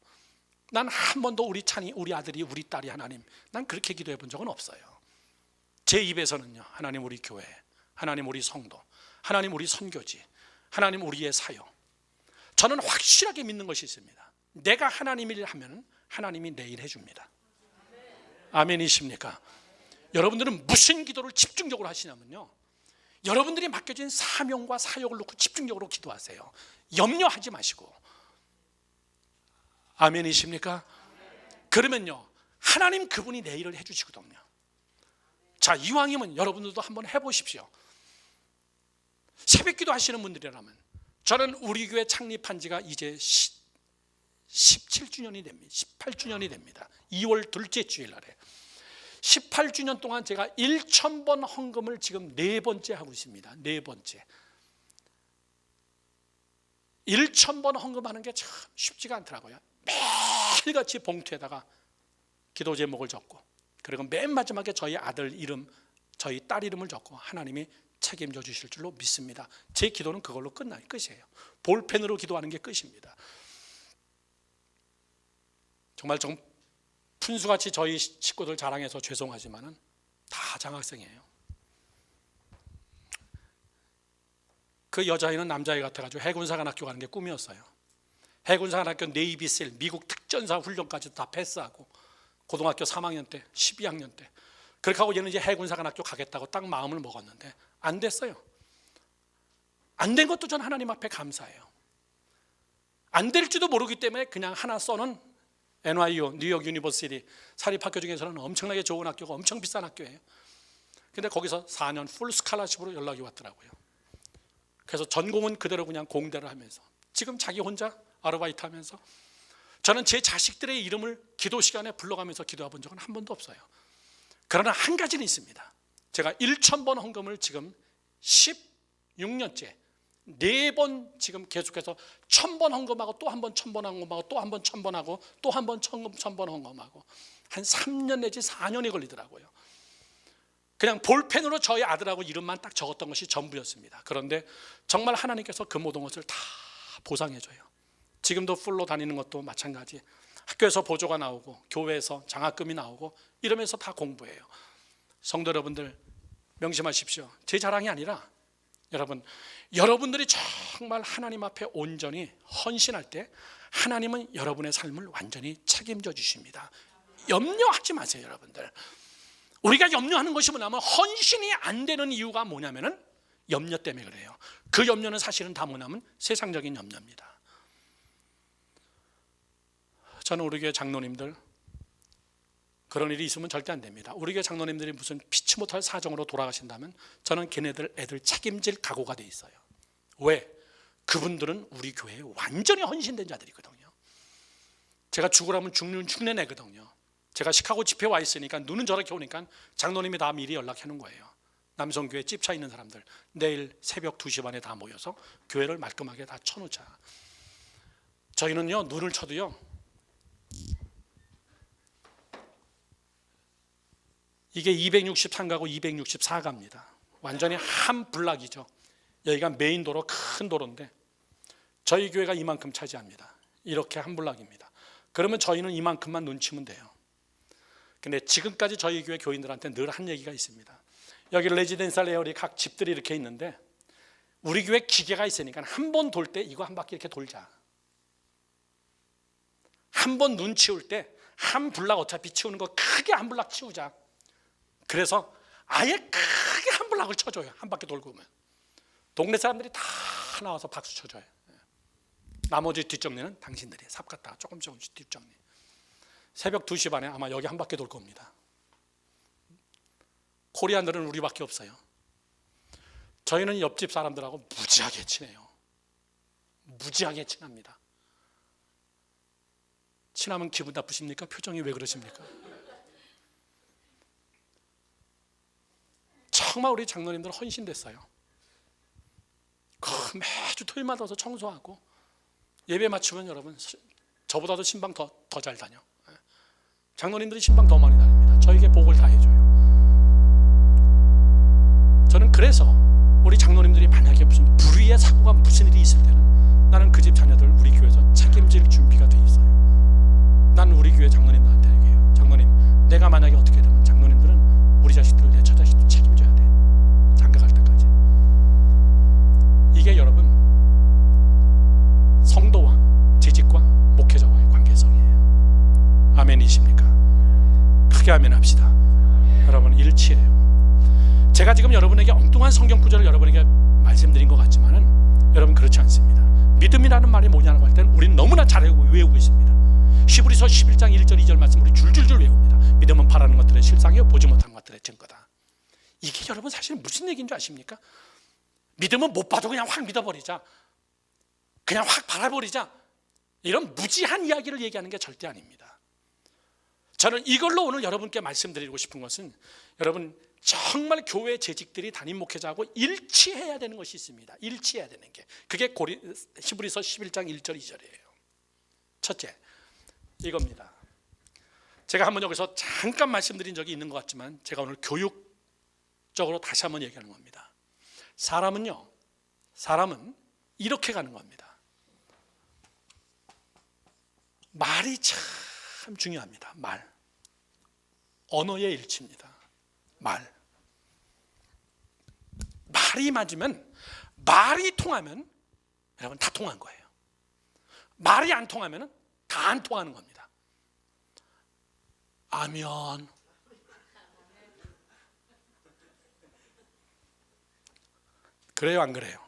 난 한 번도 우리 찬이, 우리 아들이, 우리 딸이 하나님, 난 그렇게 기도해 본 적은 없어요. 제 입에서는요 하나님 우리 교회, 하나님 우리 성도, 하나님 우리 선교지, 하나님 우리의 사역. 저는 확실하게 믿는 것이 있습니다. 내가 하나님 일 하면 하나님이 내 일 해줍니다. 아멘이십니까? 여러분들은 무슨 기도를 집중적으로 하시냐면요 여러분들이 맡겨진 사명과 사역을 놓고 집중적으로 기도하세요. 염려하지 마시고. 아멘이십니까? 그러면요 하나님 그분이 내 일을 해주시거든요. 자, 이왕이면 여러분들도 한번 해보십시오. 새벽기도 하시는 분들이라면, 저는 우리 교회 창립한 지가 이제 17주년이 됩니다. 18주년이 됩니다. 2월 둘째 주일 날에 18주년 동안 제가 1,000번 헌금을 지금 4번째 하고 있습니다. 4번째. 1,000번 헌금하는 게 참 쉽지가 않더라고요. 매일같이 봉투에다가 기도 제목을 적고, 그리고 맨 마지막에 저희 아들 이름, 저희 딸 이름을 적고 하나님이 책임져 주실 줄로 믿습니다. 제 기도는 그걸로 끝이에요. 볼펜으로 기도하는 게 끝입니다. 정말 좀 푼수같이 저희 식구들 자랑해서 죄송하지만은 다 장학생이에요. 그 여자아이는 남자아이 같아가지고 해군사관학교 가는 게 꿈이었어요. 해군사관학교 네이비셀 미국 특전사 훈련까지 다 패스하고 고등학교 3학년 때 12학년 때 그렇게 하고 얘는 이제 해군사관학교 가겠다고 딱 마음을 먹었는데 안 됐어요. 안 된 것도 전 하나님 앞에 감사해요. 안 될지도 모르기 때문에 그냥 하나 써는 NYU 뉴욕 유니버시티 사립학교 중에서는 엄청나게 좋은 학교고 엄청 비싼 학교예요. 근데 거기서 4년 풀 스칼라십으로 연락이 왔더라고요. 그래서 전공은 그대로 그냥 공대를 하면서 지금 자기 혼자 아르바이트 하면서, 저는 제 자식들의 이름을 기도 시간에 불러가면서 기도해 본 적은 한 번도 없어요. 그러나 한 가지는 있습니다. 제가 1,000번 헌금을 지금 16년째 4번 지금 계속해서 1,000번 헌금하고 또 한 번 1,000번 헌금하고 또 한 번 1,000번 하고 또 한 번 1,000번 헌금하고 한 3년 내지 4년이 걸리더라고요. 그냥 볼펜으로 저희 아들하고 이름만 딱 적었던 것이 전부였습니다. 그런데 정말 하나님께서 그 모든 것을 다 보상해줘요. 지금도 풀로 다니는 것도 마찬가지. 학교에서 보조가 나오고 교회에서 장학금이 나오고 이러면서 다 공부해요. 성도 여러분들 명심하십시오. 제 자랑이 아니라 여러분, 여러분들이 정말 하나님 앞에 온전히 헌신할 때 하나님은 여러분의 삶을 완전히 책임져 주십니다. 염려하지 마세요. 여러분들, 우리가 염려하는 것이 뭐냐면 헌신이 안 되는 이유가 뭐냐면은 염려 때문에 그래요. 그 염려는 사실은 다 뭐냐면 세상적인 염려입니다. 저는 우리 교회 장로님들 그런 일이 있으면 절대 안 됩니다. 우리 교회 장로님들이 무슨 피치 못할 사정으로 돌아가신다면 저는 걔네들 애들 책임질 각오가 돼 있어요. 왜? 그분들은 우리 교회에 완전히 헌신된 자들이거든요. 제가 죽으라면 죽는 애거든요. 제가 시카고 집회 와 있으니까 눈은 저렇게 오니까 장로님이 다 미리 연락해 놓은 거예요. 남성교회 찝차 있는 사람들 내일 새벽 2시 반에 다 모여서 교회를 말끔하게 다 쳐놓자. 저희는요 눈을 쳐도요 이게 263가고 264가입니다. 완전히 한 블락이죠. 여기가 메인 도로, 큰 도로인데 저희 교회가 이만큼 차지합니다. 이렇게 한 블락입니다. 그러면 저희는 이만큼만 눈치면 돼요. 근데 지금까지 저희 교회 교인들한테 늘 한 얘기가 있습니다. 여기 레지덴셜 에어리 각 집들이 이렇게 있는데 우리 교회 기계가 있으니까 한 번 돌 때 이거 한 바퀴 이렇게 돌자. 한 번 눈 치울 때 한 블락 어차피 치우는 거 크게 한 블락 치우자. 그래서 아예 크게 한 블락을 쳐줘요. 한 바퀴 돌고 오면 동네 사람들이 다 나와서 박수 쳐줘요. 나머지 뒷정리는 당신들이 삽 갖다가 조금씩 뒷정리. 새벽 2시 반에 아마 여기 한 바퀴 돌 겁니다. 코리안들은 우리밖에 없어요. 저희는 옆집 사람들하고 무지하게 친해요. 무지하게 친합니다. 친하면 기분 나쁘십니까? 표정이 왜 그러십니까? 정말 우리 장로님들 헌신됐어요. 매주 토요일마다 와서 청소하고 예배 맞추면 여러분 저보다도 신방 더 잘 다녀. 장로님들이 신방 더 많이 다닙니다. 저에게 복을 다 해줘요. 저는 그래서 우리 장로님들이 만약에 무슨 불의의 사고가 무슨 일이 있을 때는 나는 그 집 자녀들 우리 교회에서 책임질 준비가 돼 있어요. 난 우리 교회 장로님들한테 얘기해요. 장로님, 내가 만약에 어떻게 되면 장로님들은 우리 자식들을 내 처자식도 책임져야 돼. 장가갈 때까지. 이게 여러분 성도와 재직과 목회자와의 관계성이에요. 아멘이십니까? 크게 아멘 합시다. 여러분 일치해요. 제가 지금 여러분에게 엉뚱한 성경 구절을 여러분에게 말씀드린 것 같지만은 여러분 그렇지 않습니다. 믿음이라는 말이 뭐냐고 할 때는 우리는 너무나 잘 외우고 있습니다. 히브리서 11장 1절 2절 말씀 우리 줄줄줄 외웁니다. 믿음은 바라는 것들의 실상이요 보지 못한 것들의 증거다. 이게 여러분 사실 무슨 얘기인 줄 아십니까? 믿으면 못 봐도 그냥 확 믿어버리자, 그냥 확 바라버리자, 이런 무지한 이야기를 얘기하는 게 절대 아닙니다. 저는 이걸로 오늘 여러분께 말씀드리고 싶은 것은, 여러분 정말 교회 재직들이 담임 목회자하고 일치해야 되는 것이 있습니다. 일치해야 되는 게, 그게 히브리서 11장 1절 2절이에요 첫째, 이겁니다. 제가 한번 여기서 잠깐 말씀드린 적이 있는 것 같지만 제가 오늘 교육적으로 다시 한번 얘기하는 겁니다. 사람은 이렇게 가는 겁니다. 말이 참 중요합니다. 언어의 일치입니다. 말이 맞으면, 말이 통하면 여러분 다 통한 거예요. 말이 안 통하면 다 안 통하는 겁니다. 아멘. 그래요, 안 그래요?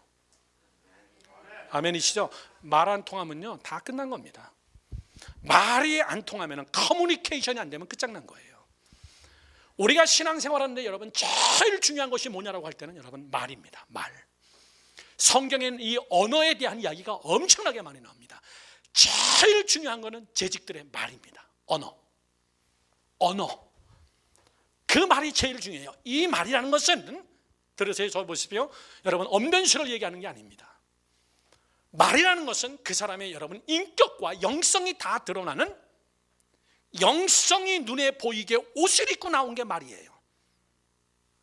아멘이시죠? 말 안 통하면요 다 끝난 겁니다. 말이 안 통하면, 커뮤니케이션이 안 되면 끝장난 거예요. 우리가 신앙생활하는데 여러분 제일 중요한 것이 뭐냐라고 할 때는 여러분 말입니다. 성경에는 이 언어에 대한 이야기가 엄청나게 많이 나옵니다. 제일 중요한 것은 재직들의 말입니다. 언어. 그 말이 제일 중요해요. 이 말이라는 것은, 들으세요, 저 보십시오. 여러분 언변식을 얘기하는 게 아닙니다. 말이라는 것은 그 사람의 여러분 인격과 영성이 다 드러나는, 영성이 눈에 보이게 옷을 입고 나온 게 말이에요.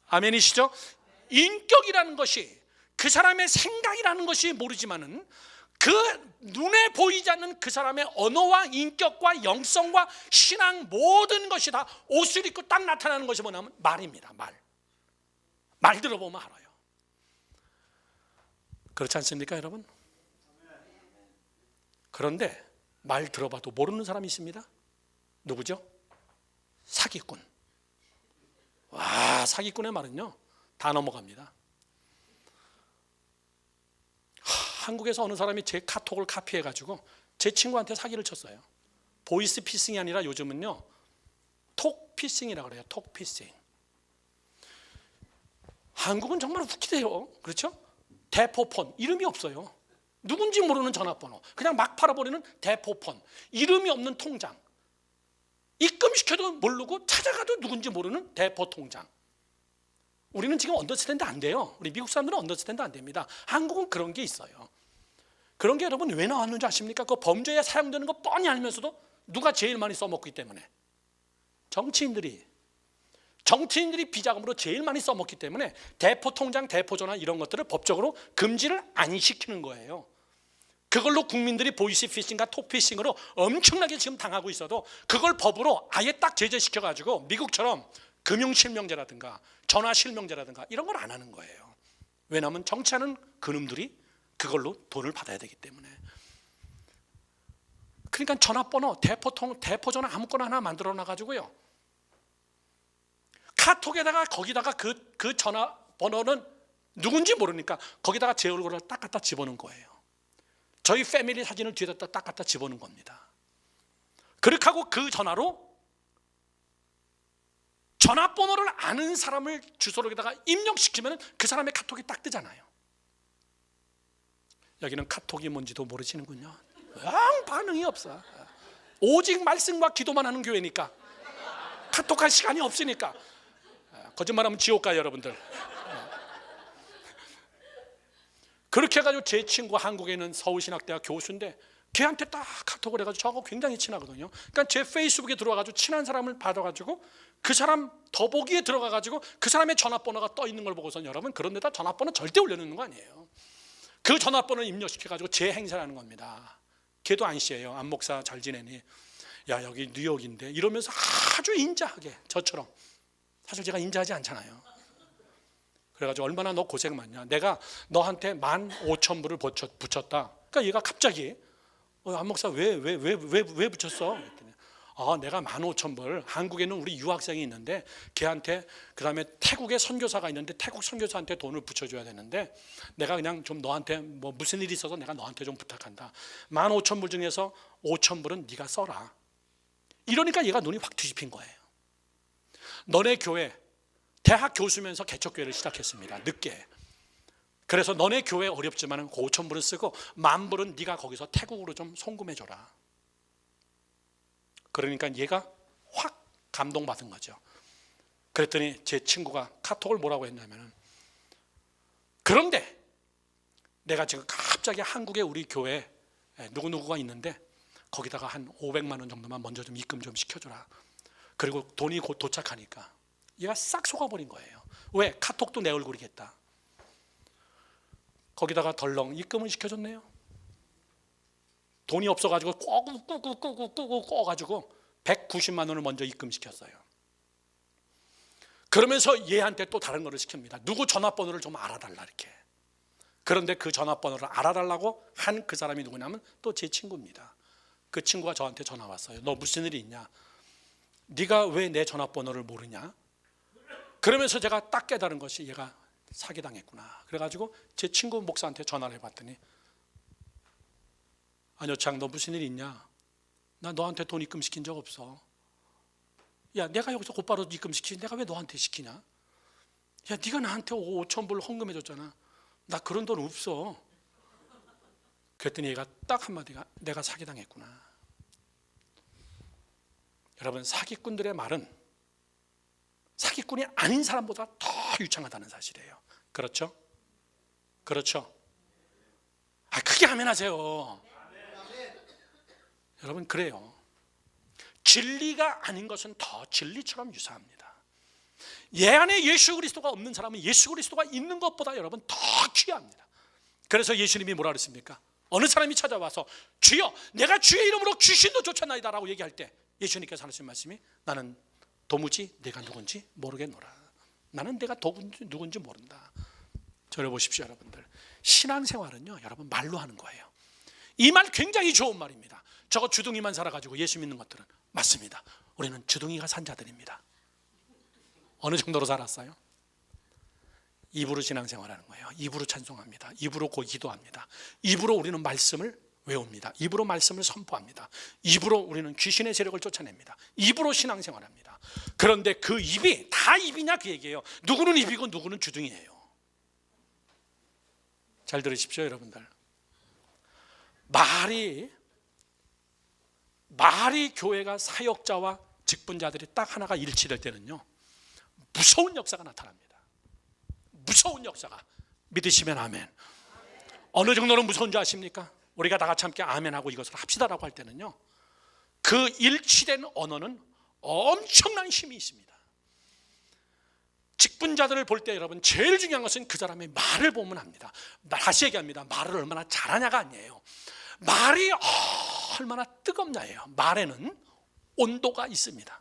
아멘이시죠? 인격이라는 것이, 그 사람의 생각이라는 것이 모르지만은 그 눈에 보이지 않는 그 사람의 언어와 인격과 영성과 신앙, 모든 것이 다 옷을 입고 딱 나타나는 것이 뭐냐면 말입니다. 말 들어보면 알아요. 그렇지 않습니까, 여러분? 그런데 말 들어봐도 모르는 사람이 있습니다. 누구죠? 사기꾼. 사기꾼의 말은요 다 넘어갑니다. 한국에서 어느 사람이 제 카톡을 카피해가지고 제 친구한테 사기를 쳤어요. 보이스 피싱이 아니라 요즘은요 톡 피싱이라고 그래요. 톡 피싱. 한국은 정말 웃기대요. 그렇죠? 대포폰, 이름이 없어요. 누군지 모르는 전화번호, 그냥 막 팔아버리는 대포폰, 이름이 없는 통장, 입금시켜도 모르고 찾아가도 누군지 모르는 대포통장. 우리는 지금 언더스탠드 안 돼요. 우리 미국 사람들은 언더스탠드 안 됩니다. 한국은 그런 게 있어요. 그런 게 여러분 왜 나왔는지 아십니까? 그 범죄에 사용되는 거 뻔히 알면서도 누가 제일 많이 써먹기 때문에, 정치인들이 비자금으로 제일 많이 써먹기 때문에 대포통장, 대포전화 이런 것들을 법적으로 금지를 안 시키는 거예요. 그걸로 국민들이 보이스피싱과 톡피싱으로 엄청나게 지금 당하고 있어도 그걸 법으로 아예 딱 제재시켜가지고 미국처럼 금융실명제라든가 전화실명제라든가 이런 걸 안 하는 거예요. 왜냐하면 정치하는 그놈들이 그걸로 돈을 받아야 되기 때문에. 그러니까 전화번호, 대포전화 아무거나 하나 만들어 놔가지고요, 카톡에다가 거기다가 그 전화번호는 누군지 모르니까 거기다가 제 얼굴을 딱 갖다 집어넣은 거예요. 저희 패밀리 사진을 뒤에다 딱 갖다 집어넣은 겁니다. 그렇게 하고 그 전화로 전화번호를 아는 사람을 주소록에다가 입력시키면 그 사람의 카톡이 딱 뜨잖아요. 여기는 카톡이 뭔지도 모르시는군요. 반응이 없어. 오직 말씀과 기도만 하는 교회니까, 카톡할 시간이 없으니까. 거짓말하면 지옥 가요, 여러분들. 그렇게 해가지고 제 친구 한국에 있는 서울신학대학 교수인데 걔한테 딱 카톡을 해가지고 저하고 굉장히 친하거든요. 그러니까 제 페이스북에 들어와가지고 친한 사람을 받아가지고 그 사람 더보기에 들어가가지고 그 사람의 전화번호가 떠 있는 걸 보고서, 여러분 그런 데다 전화번호 절대 올려놓는 거 아니에요. 그 전화번호를 입력시켜가지고 제 행사를 하는 겁니다. 걔도 안 씨예요. 안 목사 잘 지내니? 야, 여기 뉴욕인데, 이러면서 아주 인자하게, 저처럼. 사실 제가 인자하지 않잖아요. 그래가지고 얼마나 너 고생 많냐, 내가 너한테 15,000불을 붙였다. 그러니까 얘가 갑자기 안 목사 왜 붙였어? 그랬더니 내가 15,000불, 한국에는 우리 유학생이 있는데 걔한테, 그 다음에 태국에 선교사가 있는데 태국 선교사한테 돈을 붙여줘야 되는데 내가 그냥 좀 너한테 뭐 무슨 일이 있어서 내가 너한테 좀 부탁한다. 15,000불 중에서 5,000불은 네가 써라. 이러니까 얘가 눈이 확 뒤집힌 거예요. 너네 교회 대학 교수면서 개척교회를 시작했습니다. 늦게. 그래서 너네 교회 어렵지만 5,000불은 쓰고 10,000불은 네가 거기서 태국으로 좀 송금해줘라. 그러니까 얘가 확 감동받은 거죠. 그랬더니 제 친구가 카톡을 뭐라고 했냐면, 그런데 내가 지금 갑자기 한국에 우리 교회에 누구누구가 있는데 거기다가 한 500만 원 정도만 먼저 좀 입금 좀 시켜줘라. 그리고 돈이 곧 도착하니까. 얘가 싹 속아버린 거예요. 왜? 카톡도 내 얼굴이겠다. 거기다가 덜렁 입금을 시켜줬네요. 돈이 없어가지고 꾹꾹꾹꾹꾹꾹 꺼가지고 190만 원을 먼저 입금시켰어요. 그러면서 얘한테 또 다른 거를 시킵니다. 누구 전화번호를 좀 알아달라 이렇게. 그런데 그 전화번호를 알아달라고 한 그 사람이 누구냐면 또 제 친구입니다. 그 친구가 저한테 전화 왔어요. 너 무슨 일이 있냐? 네가 왜 내 전화번호를 모르냐? 그러면서 제가 딱 깨달은 것이 얘가 사기당했구나. 그래가지고 제 친구 목사한테 전화를 해봤더니, 안효창 너 무슨 일 있냐? 나 너한테 돈 입금시킨 적 없어. 야, 내가 여기서 곧바로 입금시키지 내가 왜 너한테 시키냐? 야, 네가 나한테 5,000불 헌금해줬잖아. 나 그런 돈 없어. 그랬더니 얘가 딱 한마디가, 내가 사기당했구나. 여러분, 사기꾼들의 말은 사기꾼이 아닌 사람보다 더 유창하다는 사실이에요. 그렇죠? 그렇죠? 크게 아멘하세요. 여러분, 그래요. 진리가 아닌 것은 더 진리처럼 유사합니다. 얘 안에 예수 그리스도가 없는 사람은 예수 그리스도가 있는 것보다 여러분 더 귀합니다. 그래서 예수님이 뭐라 그랬습니까? 어느 사람이 찾아와서 주여 내가 주의 이름으로 귀신도 쫓아나이다 라고 얘기할 때 예수님께서 하시는 말씀이, 나는 도무지 내가 누군지 모르겠노라. 나는 내가 누군지 모른다. 저를 보십시오 여러분들. 신앙생활은요 여러분 말로 하는 거예요. 이 말 굉장히 좋은 말입니다. 저거 주둥이만 살아가지고 예수 믿는 것들은 맞습니다. 우리는 주둥이가 산 자들입니다. 어느 정도로 살았어요? 입으로 신앙생활하는 거예요. 입으로 찬송합니다. 입으로 기도합니다. 입으로 우리는 말씀을 외웁니다. 입으로 말씀을 선포합니다. 입으로 우리는 귀신의 세력을 쫓아냅니다. 입으로 신앙생활합니다. 그런데 그 입이 다 입이냐 그 얘기예요. 누구는 입이고 누구는 주둥이에요. 잘 들으십시오 여러분들. 말이 교회가 사역자와 직분자들이 딱 하나가 일치될 때는요 무서운 역사가 나타납니다. 무서운 역사가. 믿으시면 아멘. 어느 정도로 무서운 줄 아십니까? 우리가 다 같이 함께 아멘하고 이것을 합시다라고 할 때는요 그 일치된 언어는 엄청난 힘이 있습니다. 직분자들을 볼 때 여러분 제일 중요한 것은 그 사람의 말을 보면 합니다. 다시 얘기합니다. 말을 얼마나 잘하냐가 아니에요. 말이 얼마나 뜨겁냐예요. 말에는 온도가 있습니다.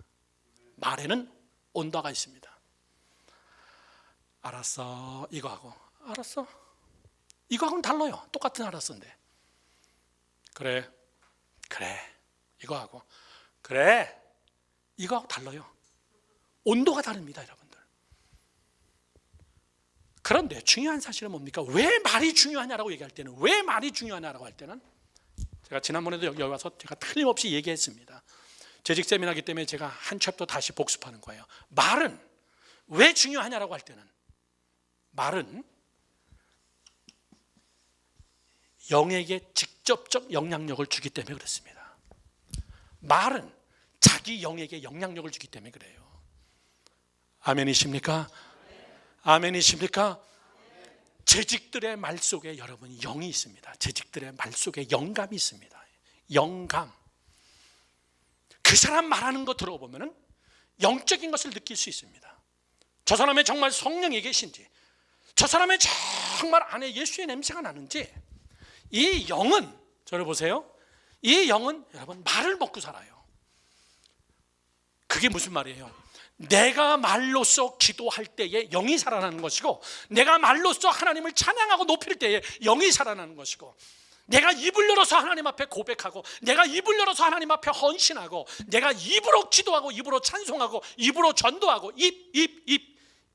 말에는 온도가 있습니다. 알았어 이거하고 알았어 이거하고는 달라요. 똑같은 알았어인데 그래 이거하고 그래 이거하고 달라요. 온도가 다릅니다 여러분들. 그런데 중요한 사실은 뭡니까? 왜 말이 중요하냐라고 얘기할 때는, 왜 말이 중요하냐라고 할 때는, 제가 지난번에도 여기 와서 제가 틀림없이 얘기했습니다. 재직 세미나이기 때문에 제가 한 챕터 다시 복습하는 거예요. 말은 왜 중요하냐라고 할 때는, 말은 영에게 직접적 영향력을 주기 때문에 그렇습니다. 말은 자기 영에게 영향력을 주기 때문에 그래요. 아멘이십니까? 아멘이십니까? 재직들의 말 속에 여러분 영이 있습니다. 재직들의 말 속에 영감이 있습니다. 영감. 그 사람 말하는 거 들어보면 영적인 것을 느낄 수 있습니다. 저 사람의 정말 성령이 계신지, 저 사람의 정말 안에 예수의 냄새가 나는지, 이 영은, 저를 보세요. 이 영은 여러분 말을 먹고 살아요. 그게 무슨 말이에요? 내가 말로써 기도할 때에 영이 살아나는 것이고, 내가 말로써 하나님을 찬양하고 높일 때에 영이 살아나는 것이고, 내가 입을 열어서 하나님 앞에 고백하고, 내가 입을 열어서 하나님 앞에 헌신하고, 내가 입으로 기도하고 입으로 찬송하고 입으로 전도하고,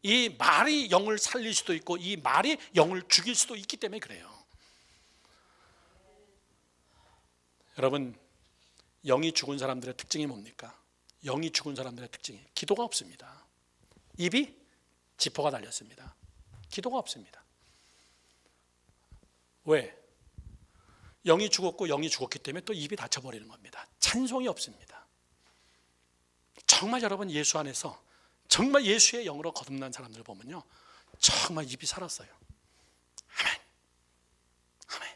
이 말이 영을 살릴 수도 있고 이 말이 영을 죽일 수도 있기 때문에 그래요. 여러분, 영이 죽은 사람들의 특징이 뭡니까? 영이 죽은 사람들의 특징이 기도가 없습니다. 입이 지퍼가 달렸습니다. 기도가 없습니다. 왜? 영이 죽었고 영이 죽었기 때문에 또 입이 닫혀버리는 겁니다. 찬송이 없습니다. 정말 여러분 예수 안에서 정말 예수의 영으로 거듭난 사람들 보면요, 정말 입이 살았어요. 아멘, 아멘,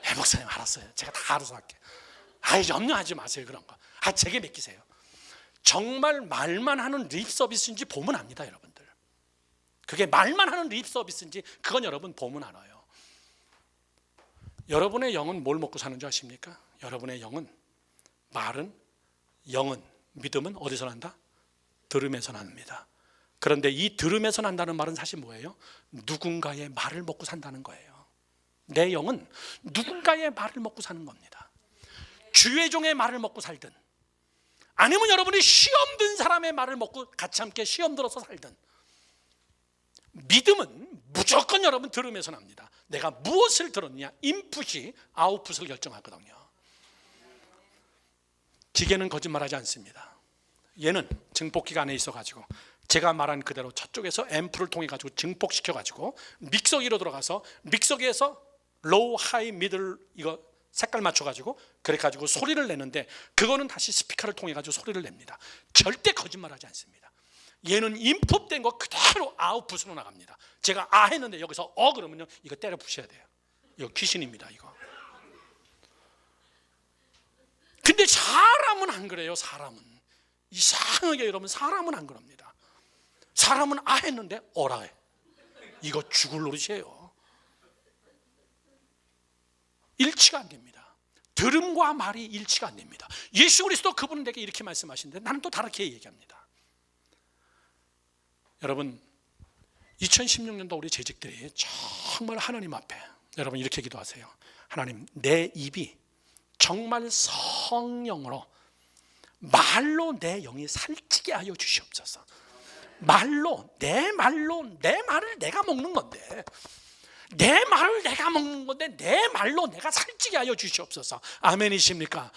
아멘. 목사님 알았어요. 제가 다 알아서 할게요. 염려하지 마세요. 그런 거. 제게 맡기세요. 정말 말만 하는 립 서비스인지 보면 압니다, 여러분들. 그게 말만 하는 립 서비스인지 그건 여러분 보면 알아요. 여러분의 영은 뭘 먹고 사는 줄 아십니까? 여러분의 영은, 말은, 영은, 믿음은 어디서 난다? 들음에서 납니다. 그런데 이 들음에서 난다는 말은 사실 뭐예요? 누군가의 말을 먹고 산다는 거예요. 내 영은 누군가의 말을 먹고 사는 겁니다. 주의 종의 말을 먹고 살든, 아니면 여러분이 시험 든 사람의 말을 먹고 같이 함께 시험 들어서 살든, 믿음은 무조건 여러분 들음에서 납니다. 내가 무엇을 들었냐, 인풋이 아웃풋을 결정하거든요. 기계는 거짓말하지 않습니다. 얘는 증폭기가 안에 있어가지고 제가 말한 그대로 저쪽에서 앰프를 통해 가지고 증폭시켜가지고 믹서기로 들어가서 믹서기에서 로우, 하이, 미들 이거 색깔 맞춰가지고 그래가지고 소리를 내는데, 그거는 다시 스피커를 통해 가지고 소리를 냅니다. 절대 거짓말하지 않습니다. 얘는 인풋된 거 그대로 아웃풋으로 나갑니다. 제가 했는데 여기서 그러면요, 이거 때려 부셔야 돼요. 이거 귀신입니다, 이거. 근데 사람은 안 그래요. 사람은 이상하게 여러분, 사람은 안 그럽니다. 사람은 했는데 어라 해. 이거 죽을 노릇이에요. 일치가 안 됩니다. 들음과 말이 일치가 안 됩니다. 예수 그리스도 그분은 내게 이렇게 말씀하시는데 나는 또 다르게 얘기합니다. 여러분, 2016년도 우리 재직들이 정말 하나님 앞에 여러분 이렇게 기도하세요. 하나님, 내 입이 정말 성령으로 말로 내 영이 살찌게 하여 주시옵소서. 내 말을 내가 먹는 건데, 내 말을 내가 먹는 건데 내 말로 내가 살찌게 하여 주시옵소서. 아멘이십니까?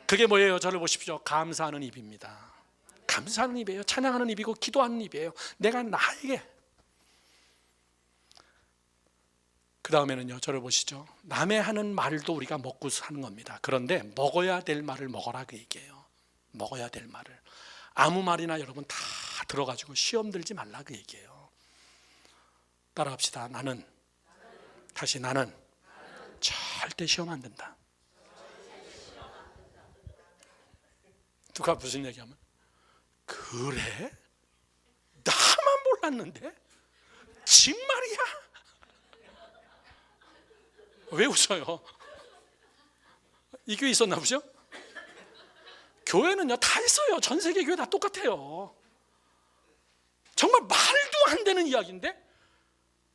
그게 뭐예요? 저를 보십시오. 감사하는 입입니다. 감사하는 입이에요. 찬양하는 입이고 기도하는 입이에요. 내가 나에게. 그 다음에는요, 저를 보시죠. 남의 하는 말도 우리가 먹고 사는 겁니다. 그런데 먹어야 될 말을 먹어라, 그 얘기예요. 먹어야 될 말을. 아무 말이나 여러분 다 들어가지고 시험 들지 말라, 그 얘기예요. 따라합시다. 나는 절대 시험 안 든다. 누가 무슨 얘기하면 그래? 나만 몰랐는데? 정말이야? 왜 웃어요? 이 교회 있었나 보죠? 교회는요 다 있어요. 전 세계 교회 다 똑같아요. 정말 말도 안 되는 이야기인데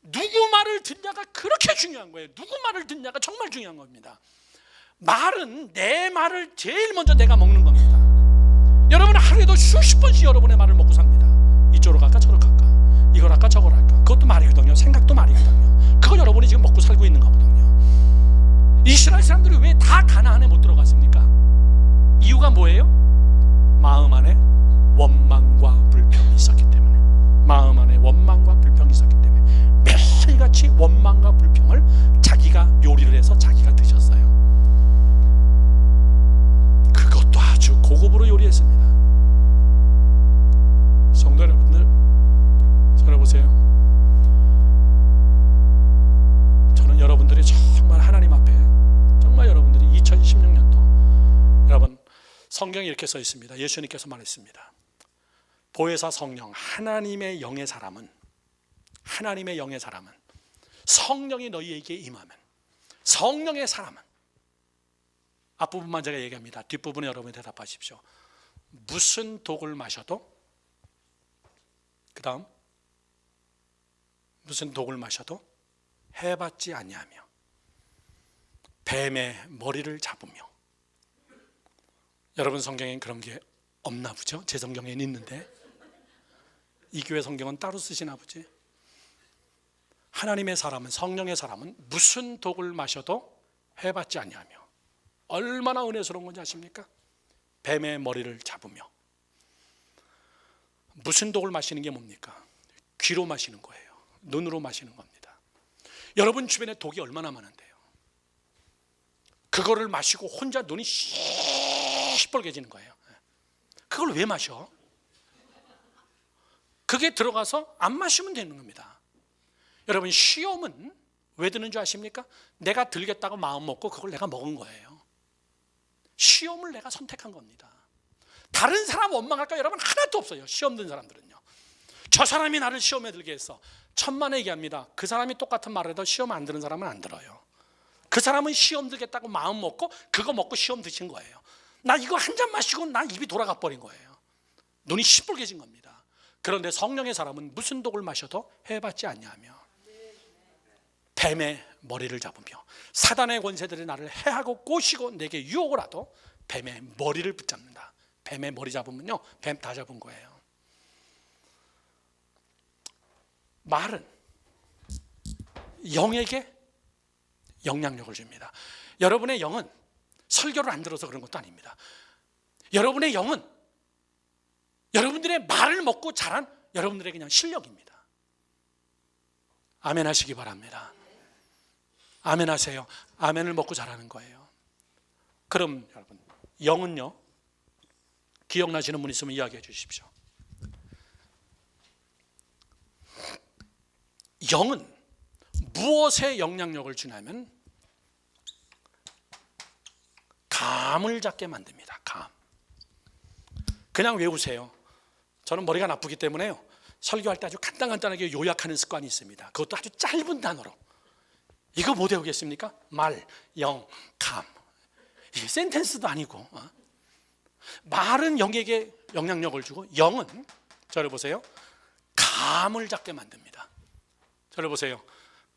누구 말을 듣냐가 그렇게 중요한 거예요. 누구 말을 듣냐가 정말 중요한 겁니다. 말은 내 말을 제일 먼저 내가 먹는 겁니다. 여러분 하루에도 수십 번씩 여러분의 말을 먹고 삽니다. 이쪽으로 갈까 저로 갈까, 이걸 할까 저걸 할까. 그것도 말이거든요. 생각도 말이거든요. 그거 여러분이 지금 먹고 살고 있는 거거든요. 이스라엘 사람들이 왜 다 가나안에 못 들어갔습니까? 이유가 뭐예요? 마음 안에 원망과 불평이 있었기 때문에. 마음 안에 원망과 불평이 있었기 때문에 매일같이 원망과 불평을 자기가 요리를 해서 자기가 드셨어요. 그것도 아주 고급으로 요리했습니다. 성도 여러분들, 저를 보세요. 저는 여러분들이 정말 하나님 앞에, 정말 여러분들이 2016년도, 여러분 성경에 이렇게 써 있습니다. 예수님께서 말했습니다. 보혜사 성령, 하나님의 영의 사람은 성령이 너희에게 임하면, 성령의 사람은, 앞부분만 제가 얘기합니다. 뒷부분에 여러분이 대답하십시오. 무슨 독을 마셔도, 그 다음 무슨 독을 마셔도 해받지 아니하며 뱀의 머리를 잡으며. 여러분 성경엔 그런 게 없나 보죠? 제 성경엔 있는데 이 교회 성경은 따로 쓰시나 보지? 하나님의 사람은, 성령의 사람은 무슨 독을 마셔도 해받지 아니하며. 얼마나 은혜스러운 건지 아십니까? 뱀의 머리를 잡으며. 무슨 독을 마시는 게 뭡니까? 귀로 마시는 거예요. 눈으로 마시는 겁니다. 여러분 주변에 독이 얼마나 많은데요. 그거를 마시고 혼자 눈이 시뻘개지는 거예요. 그걸 왜 마셔? 그게 들어가서 안 마시면 되는 겁니다. 여러분 시험은 왜 드는 줄 아십니까? 내가 들겠다고 마음 먹고 그걸 내가 먹은 거예요. 시험을 내가 선택한 겁니다. 다른 사람 원망할까? 여러분 하나도 없어요. 시험 든 사람들은요. 저 사람이 나를 시험에 들게 했어. 천만에 얘기합니다. 그 사람이 똑같은 말을 해도 시험 안 드는 사람은 안 들어요. 그 사람은 시험 들겠다고 마음 먹고 그거 먹고 시험 드신 거예요. 나 이거 한 잔 마시고 나 입이 돌아가 버린 거예요. 눈이 시뻘개진 겁니다. 그런데 성령의 사람은 무슨 독을 마셔도 해봤지 않냐며 뱀의 머리를 잡으며 사단의 권세들이 나를 해하고 꼬시고 내게 유혹을 하도 뱀의 머리를 붙잡는다. 뱀의 머리 잡으면요 뱀 다 잡은 거예요. 말은 영에게 영향력을 줍니다. 여러분의 영은 설교를 안 들어서 그런 것도 아닙니다. 여러분의 영은 여러분들의 말을 먹고 자란 여러분들의 그냥 실력입니다. 아멘 하시기 바랍니다. 아멘 하세요. 아멘을 먹고 자라는 거예요. 그럼 여러분 영은요, 기억나시는 분 있으면 이야기해 주십시오. 영은 무엇에 영향력을 주냐면 감을 잡게 만듭니다. 감. 그냥 외우세요. 저는 머리가 나쁘기 때문에요, 설교할 때 아주 간단하게 요약하는 습관이 있습니다. 그것도 아주 짧은 단어로. 이거 못 외우겠습니까? 말, 영, 감. 이게 센텐스도 아니고. 말은 영에게 영향력을 주고 영은 저를 보세요, 감을 잡게 만듭니다. 저를 보세요.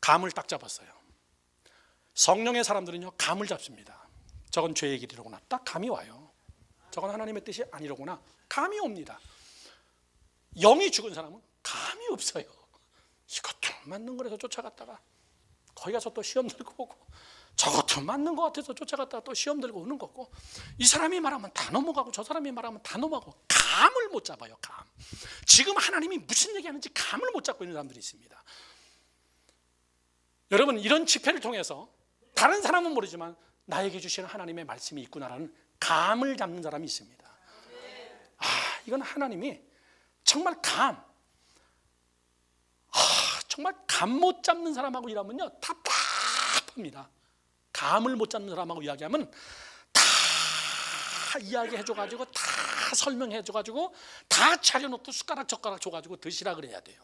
감을 딱 잡았어요. 성령의 사람들은요 감을 잡습니다. 저건 죄의 길이로구나. 딱 감이 와요. 저건 하나님의 뜻이 아니로구나. 감이 옵니다. 영이 죽은 사람은 감이 없어요. 이것도 맞는 거라서 쫓아갔다가 거기 가서 또 시험 들고 오고, 저것도 맞는 것 같아서 쫓아갔다가 또 시험 들고 오는 거고, 이 사람이 말하면 다 넘어가고 저 사람이 말하면 다 넘어가고 감을 못 잡아요. 감. 지금 하나님이 무슨 얘기하는지 감을 못 잡고 있는 사람들이 있습니다. 여러분 이런 집회를 통해서 다른 사람은 모르지만 나에게 주시는 하나님의 말씀이 있구나라는 감을 잡는 사람이 있습니다. 이건 하나님이 정말 정말 감 못 잡는 사람하고 일하면요 답답합니다. 감을 못 잡는 사람하고 이야기하면 다 이야기해줘가지고 다 설명해줘가지고 다 차려놓고 숟가락 젓가락 줘가지고 드시라 그래야 돼요.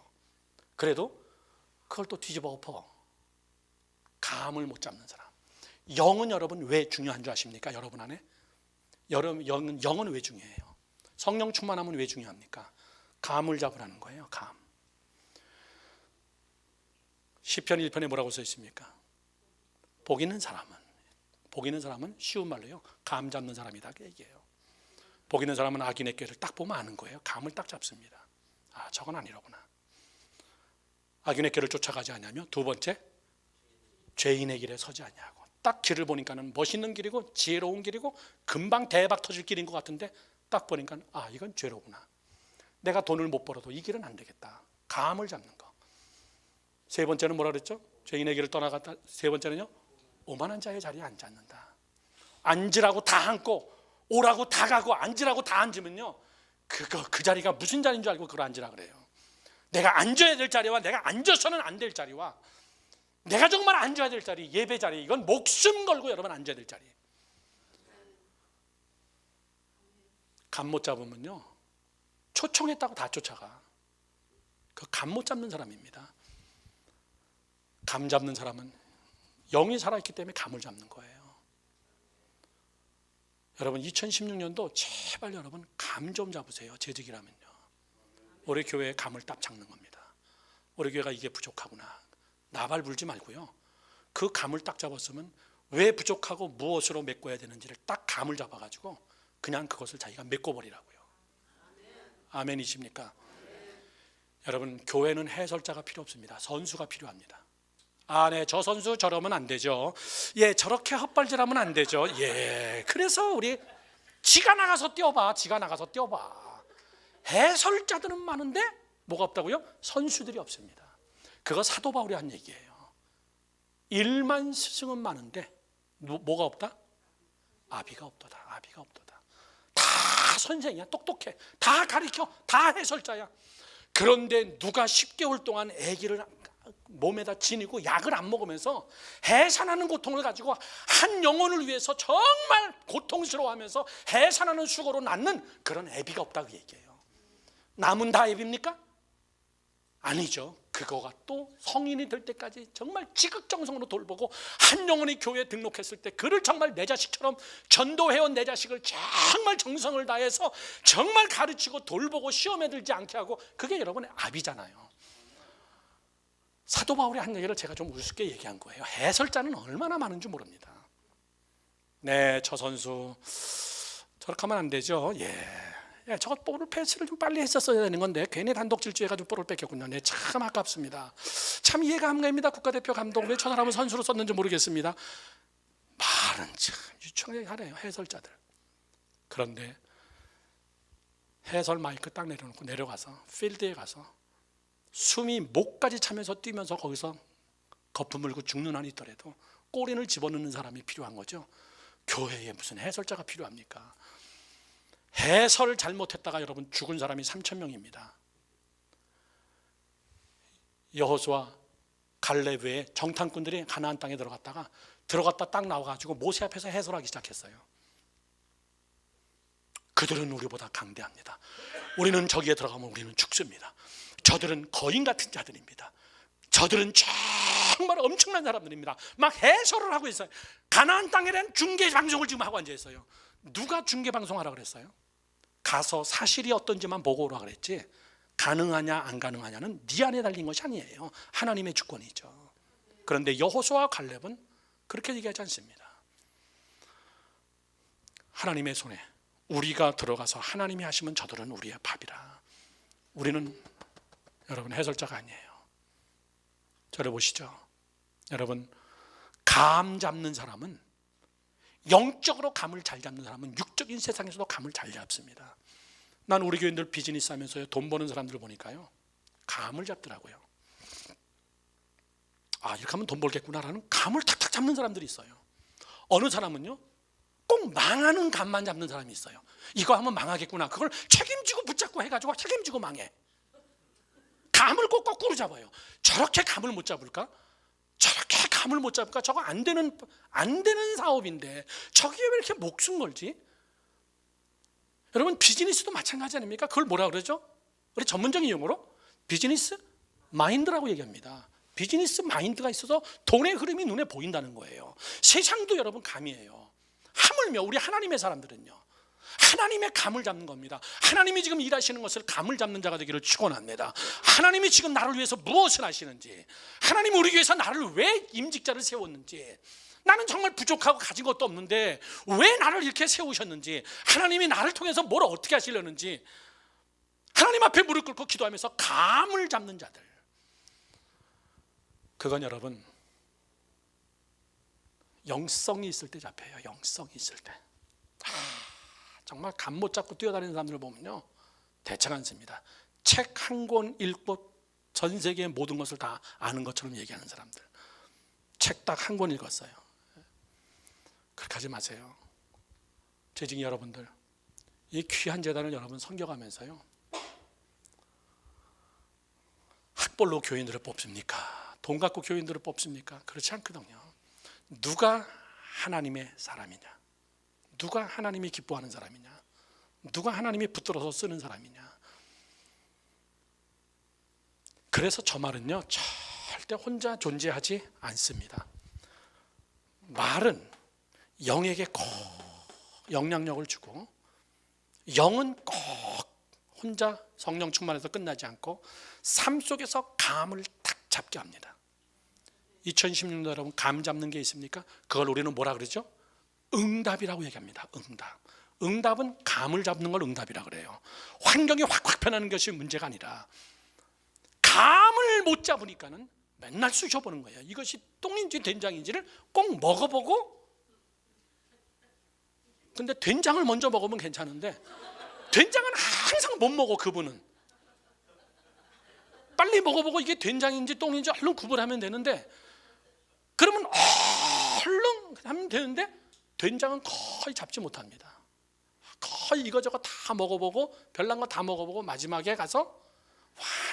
그래도 그걸 또 뒤집어 엎어. 감을 못 잡는 사람. 영은 여러분 왜 중요한 줄 아십니까? 여러분 안에 영은 왜 중요해요? 성령 충만하면 왜 중요합니까? 감을 잡으라는 거예요. 감. 시편 1편에 뭐라고 써 있습니까? 복 있는 사람은 쉬운 말로요 감 잡는 사람이다 그 얘기예요. 복 있는 사람은 악인의 꾀를 딱 보면 아는 거예요. 감을 딱 잡습니다. 저건 아니로구나. 악인의 꾀를 쫓아가지 않냐며, 두 번째 죄인의 길에 서지 않냐고. 딱 길을 보니까는 멋있는 길이고 지혜로운 길이고 금방 대박 터질 길인 것 같은데 딱 보니까 이건 죄로구나. 내가 돈을 못 벌어도 이 길은 안 되겠다. 감을 잡는 거. 세 번째는 뭐라 그랬죠? 죄인의 길을 떠나갔다. 세 번째는요, 오만한 자의 자리에 앉지 않는다. 앉으라고 다 앉고 오라고 다 가고 앉으라고 다 앉으면요 그 자리가 무슨 자리인 줄 알고 그걸 앉으라 그래요. 내가 앉아야 될 자리와 내가 앉아서는 안 될 자리와 내가 정말 앉아야 될 자리, 예배 자리, 이건 목숨 걸고 여러분 앉아야 될 자리. 감 못 잡으면요 초청했다고 다 쫓아가. 그 감 못 잡는 사람입니다. 감 잡는 사람은 영이 살아있기 때문에 감을 잡는 거예요. 여러분 2016년도 제발 여러분 감 좀 잡으세요. 재직이라면요. 우리 교회에 감을 딱 잡는 겁니다. 우리 교회가 이게 부족하구나. 나발 불지 말고요, 그 감을 딱 잡았으면 왜 부족하고 무엇으로 메꿔야 되는지를 딱 감을 잡아가지고 그냥 그것을 자기가 메꿔버리라고요. 아멘이십니까? 여러분 교회는 해설자가 필요 없습니다. 선수가 필요합니다. 네, 저 선수 저러면 안 되죠. 예, 저렇게 헛발질하면 안 되죠. 예, 그래서 우리 지가 나가서 뛰어봐. 해설자들은 많은데 뭐가 없다고요? 선수들이 없습니다. 그거 사도 바울이 한 얘기예요. 일만 스승은 많은데 뭐가 없다? 아비가 없도다. 아비가 없도다. 다 선생이야. 똑똑해. 다 가르쳐. 다 해설자야. 그런데 누가 10개월 동안 아기를 몸에다 지니고 약을 안 먹으면서 해산하는 고통을 가지고 한 영혼을 위해서 정말 고통스러워하면서 해산하는 수고로 낳는 그런 애비가 없다고 얘기해요. 남은 다 애비입니까? 아니죠. 그거가 또 성인이 될 때까지 정말 지극정성으로 돌보고 한 영혼이 교회에 등록했을 때 그를 정말 내 자식처럼 전도해온 내 자식을 정말 정성을 다해서 정말 가르치고 돌보고 시험에 들지 않게 하고 그게 여러분의 아비잖아요. 사도 바울의 한 얘기를 제가 좀 우습게 얘기한 거예요. 해설자는 얼마나 많은지 모릅니다. 네, 저 선수 저렇게 하면 안 되죠. 저거 볼을 패스를 좀 빨리 했었어야 되는 건데 괜히 단독 질주해가지고 볼을 뺏겼군요. 네, 참 아깝습니다. 참 이해가 안 갑니다. 국가대표 감독 왜 저 사람을 선수로 썼는지 모르겠습니다. 말은 참 유창하게 하네요, 해설자들. 그런데 해설 마이크 딱 내려놓고 내려가서 필드에 가서 숨이 목까지 차면서 뛰면서 거기서 거품 물고 죽는 한이 있더라도 꼬리를 집어넣는 사람이 필요한 거죠. 교회에 무슨 해설자가 필요합니까? 해설을 잘못했다가 여러분 죽은 사람이 3,000명입니다. 여호수아 갈렙 외에 정탐꾼들이 가나안 땅에 들어갔다 딱 나와가지고 모세 앞에서 해설하기 시작했어요. 그들은 우리보다 강대합니다. 우리는 저기에 들어가면 우리는 죽습니다. 저들은 거인 같은 자들입니다. 저들은 정말 엄청난 사람들입니다. 막 해설을 하고 있어요. 가나안 땅에 대한 중계 방송을 지금 하고 앉아 있어요. 누가 중계 방송하라고 그랬어요? 가서 사실이 어떤지만 보고 오라 그랬지 가능하냐 안 가능하냐는 네 안에 달린 것이 아니에요. 하나님의 주권이죠. 그런데 여호수아와 갈렙은 그렇게 얘기하지 않습니다. 하나님의 손에 우리가 들어가서 하나님이 하시면 저들은 우리의 밥이라. 우리는 여러분 해설자가 아니에요. 저를 보시죠. 여러분 감 잡는 사람은 영적으로 감을 잘 잡는 사람은 육적인 세상에서도 감을 잘 잡습니다. 난 우리 교인들 비즈니스 하면서 돈 버는 사람들 보니까요 감을 잡더라고요. 아 이렇게 하면 돈 벌겠구나라는 감을 탁탁 잡는 사람들이 있어요. 어느 사람은요 꼭 망하는 감만 잡는 사람이 있어요. 이거 하면 망하겠구나. 그걸 책임지고 붙잡고 해가지고 책임지고 망해. 감을 꼭 거꾸로 잡아요. 저렇게 감을 못 잡을까? 저렇게 감을 못 잡을까? 저거 안 되는 사업인데 저기에 왜 이렇게 목숨 걸지? 여러분 비즈니스도 마찬가지 아닙니까? 그걸 뭐라 그러죠? 우리 전문적인 용어로 비즈니스 마인드라고 얘기합니다. 비즈니스 마인드가 있어서 돈의 흐름이 눈에 보인다는 거예요. 세상도 여러분 감이에요. 하물며 우리 하나님의 사람들은요 하나님의 감을 잡는 겁니다. 하나님이 지금 일하시는 것을 감을 잡는 자가 되기를 축원합니다. 하나님이 지금 나를 위해서 무엇을 하시는지, 하나님이 우리 위해서 나를 왜 임직자를 세웠는지, 나는 정말 부족하고 가진 것도 없는데 왜 나를 이렇게 세우셨는지, 하나님이 나를 통해서 뭘 어떻게 하시려는지 하나님 앞에 무릎 꿇고 기도하면서 감을 잡는 자들, 그건 여러분 영성이 있을 때 잡혀요. 영성이 있을 때. 정말 감 못 잡고 뛰어다니는 사람들을 보면요 대책 않습니다. 책 한 권 읽고 전 세계의 모든 것을 다 아는 것처럼 얘기하는 사람들, 책 딱 한 권 읽었어요. 그렇게 하지 마세요. 재직이 여러분들 이 귀한 재단을 여러분 섬겨가면서요 학벌로 교인들을 뽑습니까? 돈 갖고 교인들을 뽑습니까? 그렇지 않거든요. 누가 하나님의 사람이냐, 누가 하나님이 기뻐하는 사람이냐, 누가 하나님이 붙들어서 쓰는 사람이냐. 그래서 저 말은요 절대 혼자 존재하지 않습니다. 말은 영에게 꼭 영향력을 주고, 영은 꼭 혼자 성령 충만해서 끝나지 않고 삶 속에서 감을 탁 잡게 합니다. 2016년 여러분 감 잡는 게 있습니까? 그걸 우리는 뭐라 그러죠? 응답이라고 얘기합니다. 응답은 감을 잡는 걸 응답이라 그래요. 환경이 확 변하는 것이 문제가 아니라 감을 못 잡으니까는 맨날 쑤셔보는 거예요. 이것이 똥인지 된장인지를 꼭 먹어보고, 근데 된장을 먼저 먹으면 괜찮은데 된장은 항상 못 먹어. 그분은 빨리 먹어보고 이게 된장인지 똥인지 얼른 구분하면 되는데, 그러면 얼른 하면 되는데 된장은 거의 잡지 못합니다. 거의 이거저거 다 먹어보고 별난 거 다 먹어보고 마지막에 가서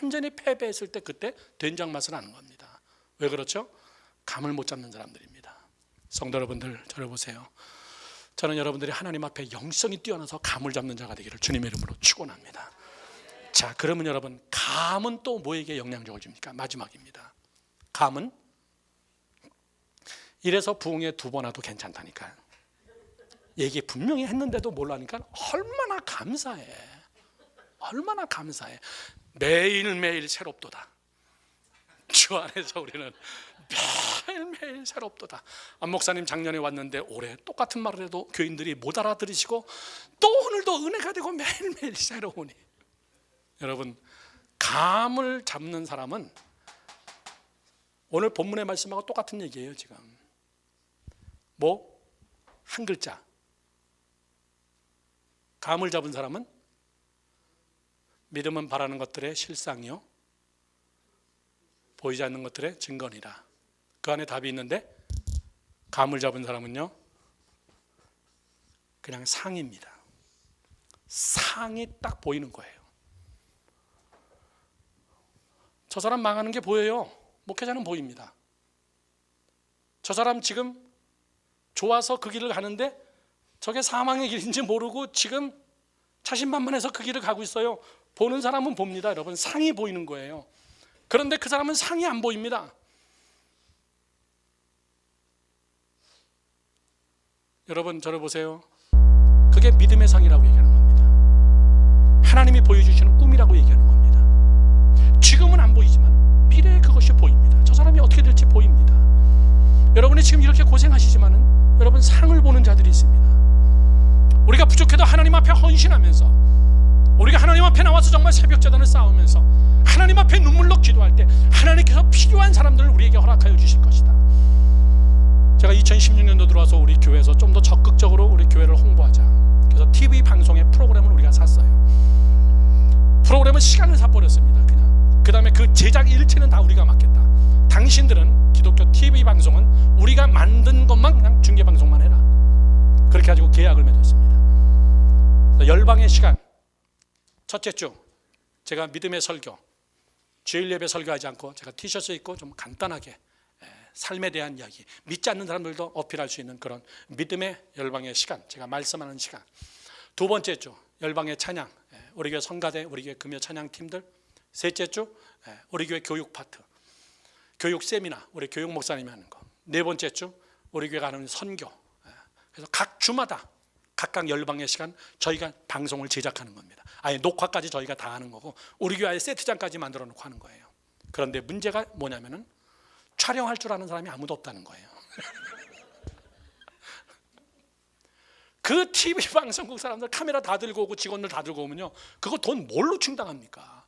완전히 패배했을 때 그때 된장 맛을 아는 겁니다. 왜 그렇죠? 감을 못 잡는 사람들입니다. 성도 여러분들, 저를 보세요. 저는 여러분들이 하나님 앞에 영성이 뛰어나서 감을 잡는 자가 되기를 주님의 이름으로 축원합니다. 자, 그러면 여러분, 감은 또 뭐에게 영향력을 줍니까? 마지막입니다. 감은 이래서 부흥회 2번 와도 괜찮다니까요. 얘기 분명히 했는데도 몰라니까 얼마나 감사해. 얼마나 감사해. 매일매일 새롭도다. 주 안에서 우리는 매일매일 새롭도다. 안 목사님 작년에 왔는데 올해 똑같은 말을 해도 교인들이 못 알아들으시고 또 오늘도 은혜가 되고 매일매일 새로우니, 여러분, 감을 잡는 사람은 오늘 본문의 말씀하고 똑같은 얘기예요. 지금 뭐 한 글자, 감을 잡은 사람은 믿음은 바라는 것들의 실상이요 보이지 않는 것들의 증거니라. 그 안에 답이 있는데, 감을 잡은 사람은요 그냥 상입니다. 상이 딱 보이는 거예요. 저 사람 망하는 게 보여요. 목회자는 보입니다. 저 사람 지금 좋아서 그 길을 가는데 저게 사망의 길인지 모르고 지금 자신만만해서 그 길을 가고 있어요. 보는 사람은 봅니다. 여러분, 상이 보이는 거예요. 그런데 그 사람은 상이 안 보입니다. 여러분, 저를 보세요. 그게 믿음의 상이라고 얘기하는 겁니다. 하나님이 보여주시는 꿈이라고 얘기하는 겁니다. 지금은 안 보이지만 미래에 그것이 보입니다. 저 사람이 어떻게 될지 보입니다. 여러분이 지금 이렇게 고생하시지만은 여러분, 상을 보는 자들이 있습니다. 우리가 부족해도 하나님 앞에 헌신하면서, 우리가 하나님 앞에 나와서 정말 새벽제단을 쌓으면서 하나님 앞에 눈물로 기도할 때 하나님께서 필요한 사람들을 우리에게 허락하여 주실 것이다. 제가 2016년도 들어와서 우리 교회에서 좀 더 적극적으로 우리 교회를 홍보하자. 그래서 TV 방송의 프로그램을 우리가 샀어요. 프로그램은 시간을 사버렸습니다. 그냥 그 다음에 그 제작 일체는 다 우리가 맡겠다. 당신들은 기독교 TV 방송은 우리가 만든 것만 그냥 중계 방송만 해라. 그렇게 가지고 계약을 맺었습니다. 열방의 시간 첫째 주, 제가 믿음의 설교, 주일 예배 설교하지 않고 제가 티셔츠 입고 좀 간단하게 삶에 대한 이야기, 믿지 않는 사람들도 어필할 수 있는 그런 믿음의 열방의 시간, 제가 말씀하는 시간. 두 번째 주, 열방의 찬양, 우리 교회 성가대, 우리 교회 금요 찬양 팀들. 셋째 주, 우리 교회 교육 파트, 교육 세미나, 우리 교육 목사님이 하는 거. 네 번째 주, 우리 교회가 하는 선교. 그래서 각 주마다 각각 열방의 시간 저희가 방송을 제작하는 겁니다. 아예 녹화까지 저희가 다 하는 거고, 우리 교회 세트장까지 만들어 놓고 하는 거예요. 그런데 문제가 뭐냐면은 촬영할 줄 아는 사람이 아무도 없다는 거예요. 그 TV 방송국 사람들 카메라 다 들고 오고 직원들 다 들고 오면요, 그거 돈 뭘로 충당합니까?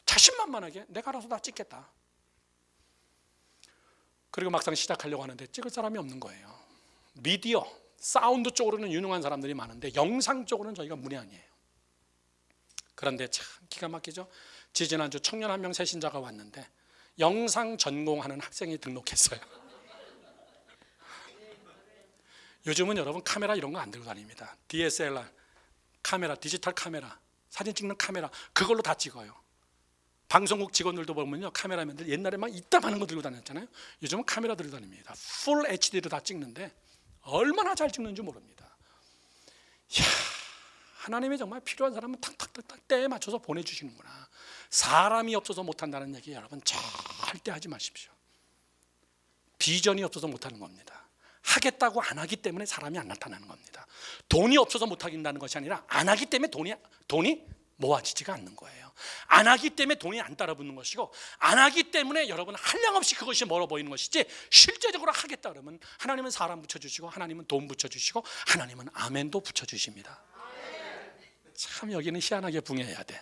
자신만만하게 내가 알아서 다 찍겠다. 그리고 막상 시작하려고 하는데 찍을 사람이 없는 거예요. 미디어, 사운드 쪽으로는 유능한 사람들이 많은데 영상 쪽으로는 저희가 문외한이에요. 그런데 참 기가 막히죠. 지지난주 청년 한 명 새신자가 왔는데 영상 전공하는 학생이 등록했어요. 요즘은 여러분 카메라 이런 거 안 들고 다닙니다. DSLR 카메라, 디지털 카메라, 사진 찍는 카메라, 그걸로 다 찍어요. 방송국 직원들도 보면요, 카메라맨들 옛날에 막 이따만한 거 들고 다녔잖아요. 요즘은 카메라 들고 다닙니다. 풀 HD로 다 찍는데 얼마나 잘 찍는지 모릅니다. 이야, 하나님이 정말 필요한 사람은 탁탁탁탁 때에 맞춰서 보내주시는구나. 사람이 없어서 못한다는 얘기 여러분 절대 하지 마십시오. 비전이 없어서 못하는 겁니다. 하겠다고 안 하기 때문에 사람이 안 나타나는 겁니다. 돈이 없어서 못하긴다는 것이 아니라 안 하기 때문에 돈이 모아지지가 않는 거예요. 안 하기 때문에 돈이 안 따라붙는 것이고, 안 하기 때문에 여러분 한량없이 그것이 멀어 보이는 것이지, 실제적으로 하겠다 그러면 하나님은 사람 붙여주시고, 하나님은 돈 붙여주시고, 하나님은 아멘도 붙여주십니다. 참 여기는 희한하게 붕해야 돼.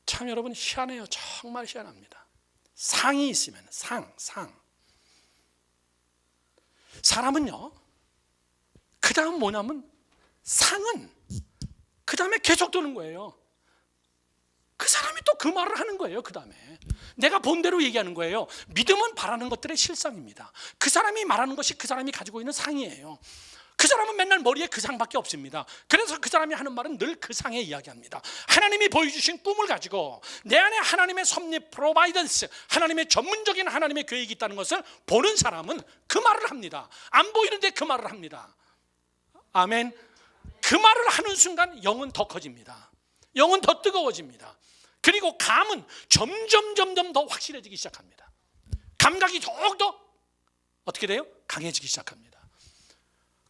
참 여러분 희한해요. 정말 희한합니다. 상이 있으면 상. 사람은요, 그 다음 뭐냐면 상은 그 다음에 계속 도는 거예요. 그 사람이 또 그 말을 하는 거예요. 그 다음에 내가 본 대로 얘기하는 거예요. 믿음은 바라는 것들의 실상입니다. 그 사람이 말하는 것이 그 사람이 가지고 있는 상이에요. 그 사람은 맨날 머리에 그 상밖에 없습니다. 그래서 그 사람이 하는 말은 늘 그 상에 이야기합니다. 하나님이 보여주신 꿈을 가지고 내 안에 하나님의 섭리 프로바이던스, 하나님의 전문적인 하나님의 계획이 있다는 것을 보는 사람은 그 말을 합니다. 안 보이는데 그 말을 합니다. 아멘. 그 말을 하는 순간 영은 더 커집니다. 영은 더 뜨거워집니다. 그리고 감은 점점 더 확실해지기 시작합니다. 감각이 더욱더 어떻게 돼요? 강해지기 시작합니다.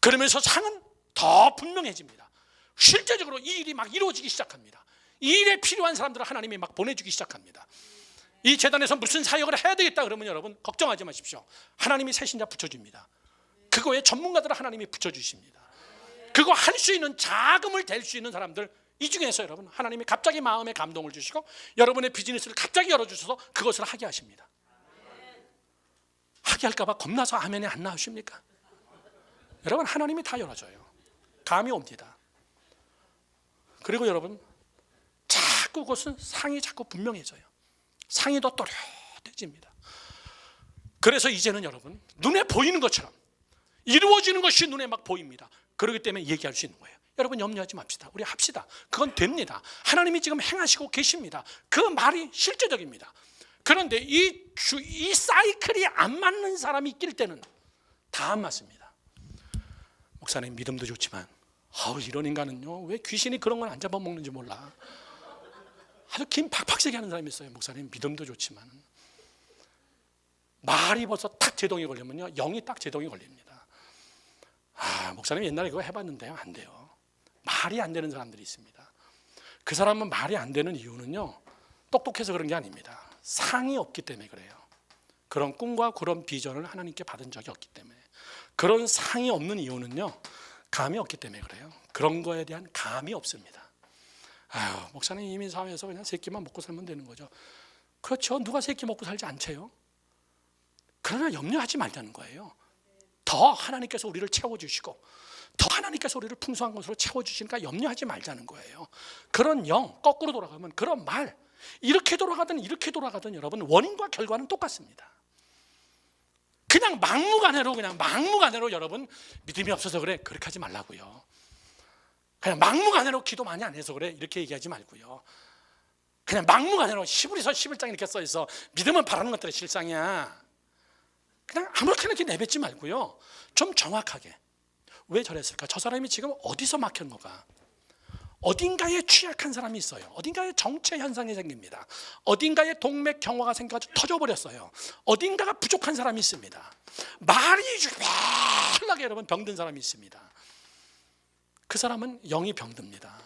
그러면서 상은 더 분명해집니다. 실제적으로 이 일이 막 이루어지기 시작합니다. 이 일에 필요한 사람들을 하나님이 막 보내주기 시작합니다. 이 재단에서 무슨 사역을 해야 되겠다 그러면 여러분 걱정하지 마십시오. 하나님이 새신자 붙여줍니다. 그거에 전문가들을 하나님이 붙여주십니다. 그거 할 수 있는 자금을 댈 수 있는 사람들, 이 중에서 여러분 하나님이 갑자기 마음에 감동을 주시고 여러분의 비즈니스를 갑자기 열어주셔서 그것을 하게 하십니다. 하게 할까 봐 겁나서 아멘이 안 나오십니까? 여러분 하나님이 다 열어줘요. 감이 옵니다. 그리고 여러분 자꾸 그것은 상이 자꾸 분명해져요. 상이 더 또렷해집니다. 그래서 이제는 여러분 눈에 보이는 것처럼 이루어지는 것이 눈에 막 보입니다. 그렇기 때문에 얘기할 수 있는 거예요. 여러분 염려하지 맙시다. 우리 합시다. 그건 됩니다. 하나님이 지금 행하시고 계십니다. 그 말이 실제적입니다. 그런데 이 사이클이 안 맞는 사람이 낄 때는 다 안 맞습니다. 목사님 믿음도 좋지만 이런 인간은요 왜 귀신이 그런 걸 안 잡아먹는지 몰라. 아주 김 팍팍 세게 하는 사람이 있어요. 목사님 믿음도 좋지만 말이 벌써 딱 제동이 걸리면요 영이 딱 제동이 걸립니다. 목사님 옛날에 그거 해봤는데요 안 돼요. 말이 안 되는 사람들이 있습니다. 그 사람은 말이 안 되는 이유는요 똑똑해서 그런 게 아닙니다. 상이 없기 때문에 그래요. 그런 꿈과 그런 비전을 하나님께 받은 적이 없기 때문에. 그런 상이 없는 이유는요 감이 없기 때문에 그래요. 그런 거에 대한 감이 없습니다. 목사님 이민 사회에서 그냥 세 끼만 먹고 살면 되는 거죠. 그렇죠. 누가 세 끼 먹고 살지 않대요. 그러나 염려하지 말자는 거예요. 더 하나님께서 우리를 채워주시고 더 하나님께서 우리를 풍성한 것으로 채워주시니까 염려하지 말자는 거예요. 그런 영 거꾸로 돌아가면 그런 말 이렇게 돌아가든 이렇게 돌아가든 여러분 원인과 결과는 똑같습니다. 그냥 막무가내로 여러분 믿음이 없어서 그래 그렇게 하지 말라고요. 그냥 막무가내로 기도 많이 안 해서 그래 이렇게 얘기하지 말고요. 그냥 막무가내로 히브리서 11장 이렇게 써 있어 믿음은 바라는 것들의 실상이야. 그냥 아무렇게나 이렇게 내뱉지 말고요. 좀 정확하게 왜 저랬을까? 저 사람이 지금 어디서 막힌 거가? 어딘가에 취약한 사람이 있어요. 어딘가에 정체 현상이 생깁니다. 어딘가에 동맥 경화가 생겨서 터져버렸어요. 어딘가가 부족한 사람이 있습니다. 말이 휘날나게 여러분 병든 사람이 있습니다. 그 사람은 영이 병듭니다.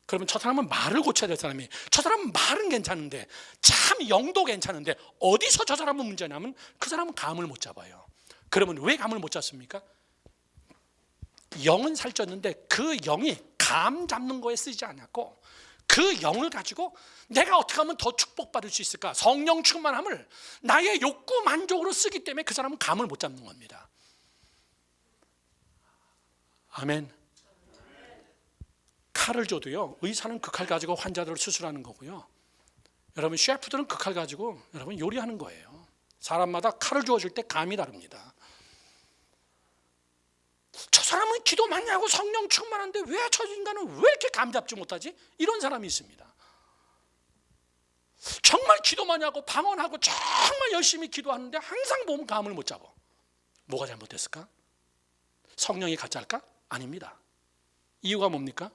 그러면 저 사람은 말을 고쳐야 될 사람이, 저 사람은 말은 괜찮은데 참 영도 괜찮은데 어디서 저 사람은 문제냐면 그 사람은 감을 못 잡아요. 그러면 왜 감을 못 잡습니까? 영은 살쪘는데 그 영이 감 잡는 거에 쓰지 않았고 그 영을 가지고 내가 어떻게 하면 더 축복받을 수 있을까? 성령 충만함을 나의 욕구 만족으로 쓰기 때문에 그 사람은 감을 못 잡는 겁니다. 아멘. 칼을 줘도요 의사는 그 칼 가지고 환자들을 수술하는 거고요 여러분 셰프들은 그 칼 가지고 여러분 요리하는 거예요. 사람마다 칼을 주어줄 때 감이 다릅니다. 저 사람은 기도 많이 하고 성령 충만한데 왜 저 인간은 왜 이렇게 감 잡지 못하지? 이런 사람이 있습니다. 정말 기도 많이 하고 방언하고 정말 열심히 기도하는데 항상 보면 감을 못 잡아. 뭐가 잘못됐을까? 성령이 가짜일까? 아닙니다. 이유가 뭡니까?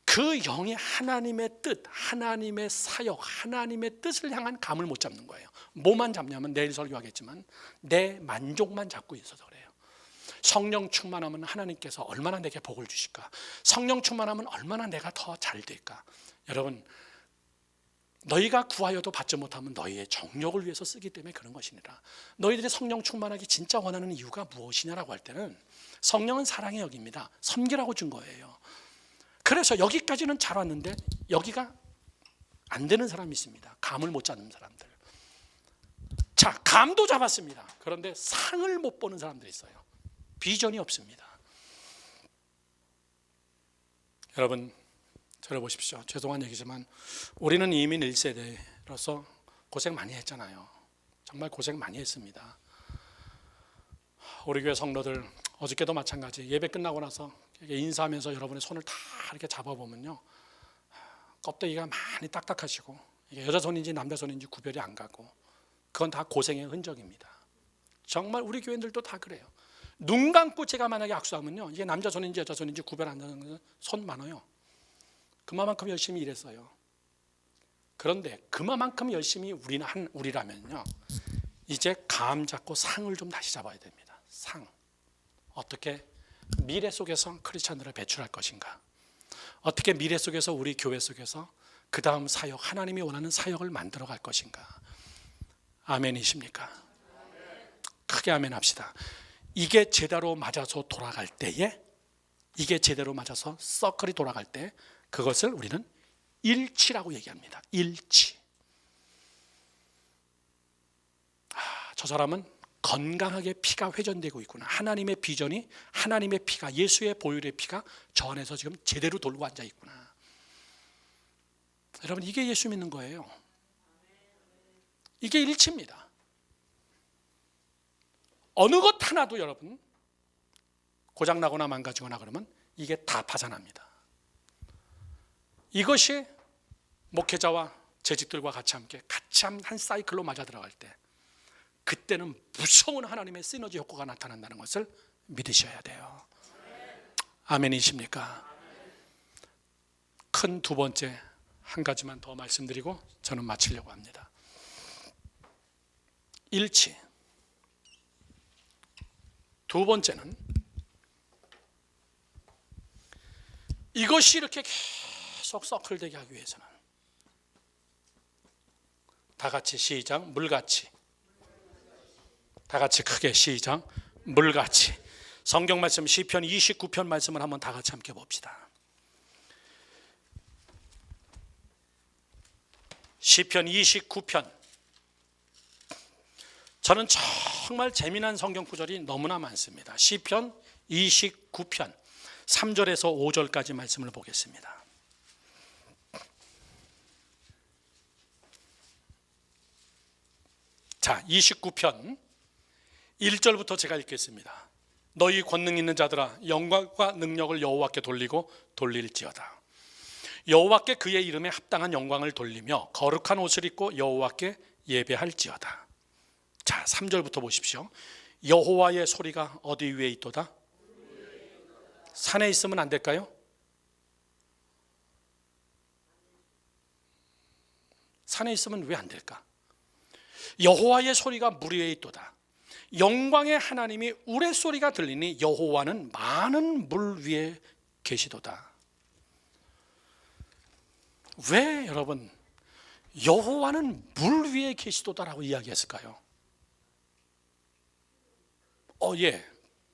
그 영이 하나님의 뜻, 하나님의 사역, 하나님의 뜻을 향한 감을 못 잡는 거예요. 뭐만 잡냐면 내일 설교하겠지만 내 만족만 잡고 있어서 그래요. 성령 충만하면 하나님께서 얼마나 내게 복을 주실까? 성령 충만하면 얼마나 내가 더 잘 될까? 여러분 너희가 구하여도 받지 못하면 너희의 정욕을 위해서 쓰기 때문에 그런 것이니라. 너희들이 성령 충만하기 진짜 원하는 이유가 무엇이냐라고 할 때는 성령은 사랑의 영입니다. 섬기라고 준 거예요. 그래서 여기까지는 잘 왔는데 여기가 안 되는 사람이 있습니다. 감을 못 잡는 사람들. 자, 감도 잡았습니다. 그런데 상을 못 보는 사람들이 있어요. 비전이 없습니다. 여러분, 저를 보십시오. 죄송한 얘기지만 우리는 이민 1세대로서 고생 많이 했잖아요. 정말 고생 많이 했습니다. 우리 교회 성도들 어저께도 마찬가지, 예배 끝나고 나서 인사하면서 여러분의 손을 다 이렇게 잡아보면요, 껍데기가 많이 딱딱하시고 이게 여자 손인지 남자 손인지 구별이 안 가고, 그건 다 고생의 흔적입니다. 정말 우리 교회들도 다 그래요. 눈 감고 제가 만약에 악수하면요, 이게 남자 손인지 여자 손인지 구별 안 되는 손 많아요. 그만큼 열심히 일했어요. 그런데 그만큼 열심히 우리라면요, 이제 감 잡고 상을 좀 다시 잡아야 됩니다. 상. 어떻게 미래 속에서 크리스찬들을 배출할 것인가, 어떻게 미래 속에서 우리 교회 속에서 그 다음 사역, 하나님이 원하는 사역을 만들어 갈 것인가. 아멘이십니까? 크게 아멘 합시다. 이게 제대로 맞아서 돌아갈 때에, 이게 제대로 맞아서 서클이 돌아갈 때, 그것을 우리는 일치라고 얘기합니다. 일치. 저 사람은 건강하게 피가 회전되고 있구나. 하나님의 비전이, 하나님의 피가, 예수의 보혈의 피가 저 안에서 지금 제대로 돌고 앉아 있구나. 여러분, 이게 예수 믿는 거예요. 이게 일치입니다. 어느 것 하나도 여러분 고장나거나 망가지거나 그러면 이게 다 파산합니다. 이것이 목회자와 재직들과 같이 함께 한 사이클로 맞아 들어갈 때, 그때는 무서운 하나님의 시너지 효과가 나타난다는 것을 믿으셔야 돼요. 아멘이십니까? 큰 두 번째 한 가지만 더 말씀드리고 저는 마치려고 합니다. 일치. 두 번째는 이것이 이렇게 계속 서클되게 하기 위해서는 다 같이 시작, 물같이. 다 같이 크게 시작, 물같이. 성경 말씀 시편 29편 말씀을 한번 다 같이 함께 봅시다. 시편 29편. 저는 정말 재미난 성경 구절이 너무나 많습니다. 시편 29편 3절에서 5절까지 말씀을 보겠습니다. 자, 29편 1절부터 제가 읽겠습니다. 너희 권능 있는 자들아, 영광과 능력을 여호와께 돌리고 돌릴지어다. 여호와께 그의 이름에 합당한 영광을 돌리며 거룩한 옷을 입고 여호와께 예배할지어다. 자, 3절부터 보십시오. 여호와의 소리가 어디 위에 있도다? 산에 있으면 안 될까요? 산에 있으면 왜 안 될까? 여호와의 소리가 물 위에 있도다. 영광의 하나님이 우레소리가 들리니 여호와는 많은 물 위에 계시도다. 왜 여러분 여호와는 물 위에 계시도다라고 이야기했을까요? 예,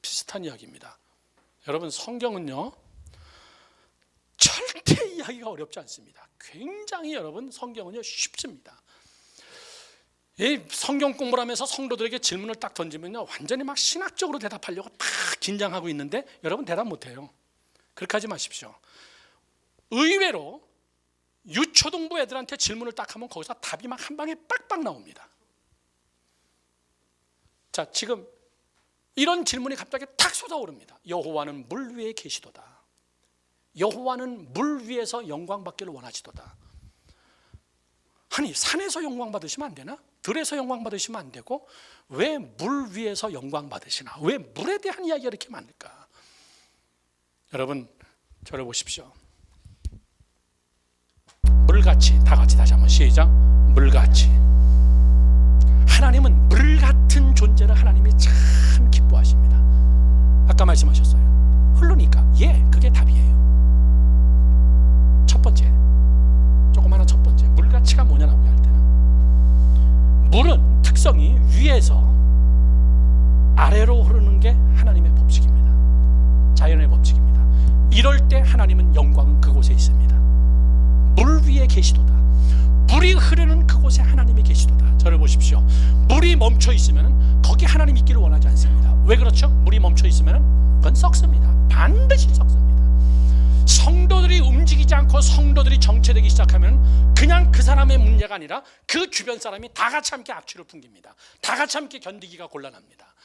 비슷한 이야기입니다. 여러분, 성경은요 절대 이야기가 어렵지 않습니다. 굉장히 여러분 성경은요 쉽습니다. 이 성경 공부를 하면서 성도들에게 질문을 딱 던지면요 완전히 막 신학적으로 대답하려고 막 긴장하고 있는데 여러분 대답 못해요. 그렇게 하지 마십시오. 의외로 유초등부 애들한테 질문을 딱 하면 거기서 답이 막 한 방에 빡빡 나옵니다. 자, 지금 이런 질문이 갑자기 탁 쏟아오릅니다. 여호와는 물 위에 계시도다. 여호와는 물 위에서 영광 받기를 원하시도다. 아니, 산에서 영광 받으시면 안 되나? 들에서 영광 받으시면 안 되고 왜 물 위에서 영광 받으시나? 왜 물에 대한 이야기가 이렇게 많을까? 여러분, 저를 보십시오. 물같이, 다 같이 다시 한번 시작. 물같이. 하나님은 물 같은 존재를 하나님이 참 기뻐하십니다. 아까 말씀하셨어요. 흐르니까 그게 답이에요. 첫 번째, 조그마한 첫 번째, 물가치가 뭐냐라고 할 때는 물은 특성이 위에서 아래로 흐르는 게 하나님의 법칙입니다. 자연의 법칙입니다. 이럴 때 하나님은 영광은 그곳에 있습니다. 물 위에 계시도다. 물이 흐르는 그곳 곳에 하나님이 계시도다. 저를 보십시오. 물이 멈춰 있으면 거기 하나님이 있기를 원하지 않습니다. 왜 그렇죠? 물이 멈춰 있으면 그건 썩습니다. 반드시 썩습니다. 성도들이 움직이지 않고 성도들이 정체되기 시작하면 그냥 그 사람의 문제가 아니라 그 주변 사람이 다 같이 함께 악취를 풍깁니다. 다 같이 함께 견디기가 곤란합니다.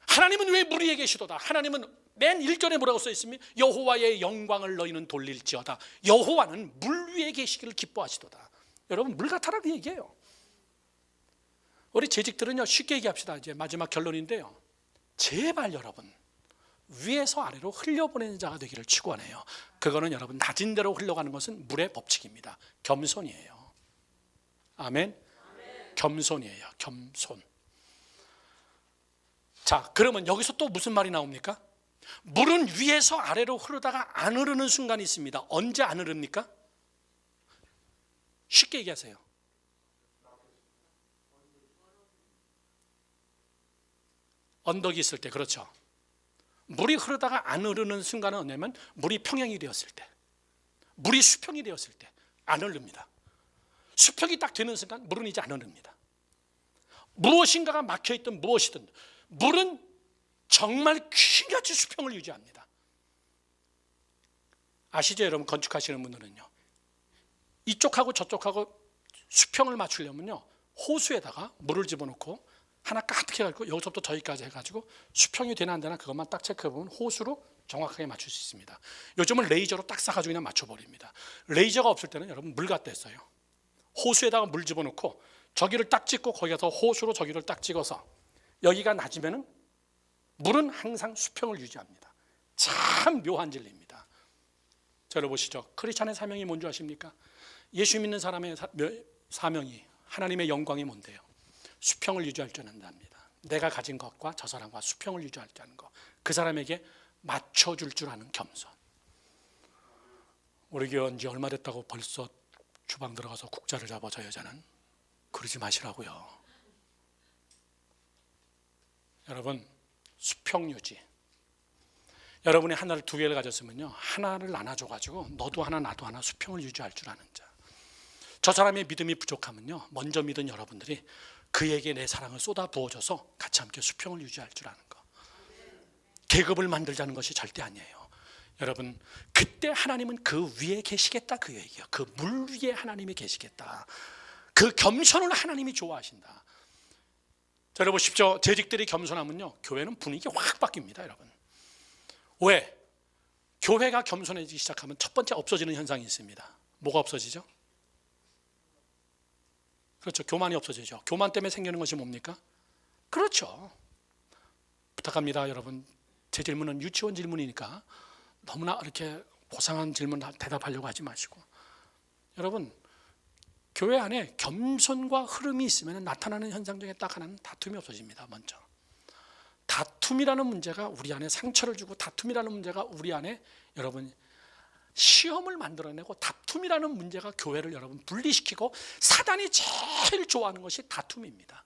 하나님은 왜 물 위에 계시도다? 하나님은 맨 1절에 뭐라고 써 있으면 여호와의 영광을 너희는 돌릴지어다. 여호와는 물 위에 계시기를 기뻐하시도다. 여러분, 물 같아라고 얘기해요. 우리 재직들은요, 쉽게 얘기합시다. 이제 마지막 결론인데요, 제발 여러분, 위에서 아래로 흘려보내는 자가 되기를 축원해요. 그거는 여러분, 낮은 대로 흘러가는 것은 물의 법칙입니다. 겸손이에요. 아멘. 겸손이에요. 겸손. 자, 그러면 여기서 또 무슨 말이 나옵니까? 물은 위에서 아래로 흐르다가 안 흐르는 순간이 있습니다. 언제 안 흐릅니까? 쉽게 얘기하세요. 언덕이 있을 때, 그렇죠. 물이 흐르다가 안 흐르는 순간은 뭐냐면 물이 평행이 되었을 때, 물이 수평이 되었을 때 안 흐릅니다. 수평이 딱 되는 순간 물은 이제 안 흐릅니다. 무엇인가가 막혀있든 무엇이든 물은 정말 귀같이 수평을 유지합니다. 아시죠, 여러분? 건축하시는 분들은요, 이쪽하고 저쪽하고 수평을 맞추려면요, 호수에다가 물을 집어넣고 하나 까득 해가지고 여기서부터 저기까지 해가지고 수평이 되나 안 되나 그것만 딱 체크해보면 호수로 정확하게 맞출 수 있습니다. 요즘은 레이저로 딱 쏴가지고 그냥 맞춰버립니다. 레이저가 없을 때는 여러분 물 갖다 써요. 호수에다가 물 집어넣고 저기를 딱 찍고 거기 가서 호수로 저기를 딱 찍어서 여기가 낮으면은 물은 항상 수평을 유지합니다. 참 묘한 진리입니다. 저를 보시죠. 크리스찬의 사명이 뭔지 아십니까? 예수 믿는 사람의 사명이, 하나님의 영광이 뭔데요? 수평을 유지할 줄 아는다 합니다. 내가 가진 것과 저 사람과 수평을 유지할 줄 아는 것, 그 사람에게 맞춰줄 줄 아는 겸손. 우리 교회 온 지 얼마 됐다고 벌써 주방 들어가서 국자를 잡아, 저 여자는. 그러지 마시라고요. 여러분, 수평 유지. 여러분이 하나를 두 개를 가졌으면요, 하나를 나눠줘가지고 너도 하나 나도 하나 수평을 유지할 줄 아는 자. 저 사람의 믿음이 부족하면요, 먼저 믿은 여러분들이 그에게 내 사랑을 쏟아 부어줘서 같이 함께 수평을 유지할 줄 아는 거. 계급을 만들자는 것이 절대 아니에요. 여러분, 그때 하나님은 그 위에 계시겠다, 그 얘기예요. 그 물 위에 하나님이 계시겠다. 그 겸손을 하나님이 좋아하신다. 자, 여러분 보십시오. 재직들이 겸손하면요, 교회는 분위기 확 바뀝니다. 여러분, 왜? 교회가 겸손해지기 시작하면 첫 번째 없어지는 현상이 있습니다. 뭐가 없어지죠? 그렇죠. 교만이 없어지죠. 교만 때문에 생기는 것이 뭡니까? 그렇죠. 부탁합니다, 여러분. 제 질문은 유치원 질문이니까 너무나 이렇게 고상한 질문 대답하려고 하지 마시고, 여러분, 교회 안에 겸손과 흐름이 있으면 나타나는 현상 중에 딱 하나는 다툼이 없어집니다. 먼저 다툼이라는 문제가 우리 안에 상처를 주고, 다툼이라는 문제가 우리 안에 여러분 시험을 만들어내고, 다툼이라는 문제가 교회를 여러분 분리시키고, 사단이 제일 좋아하는 것이 다툼입니다.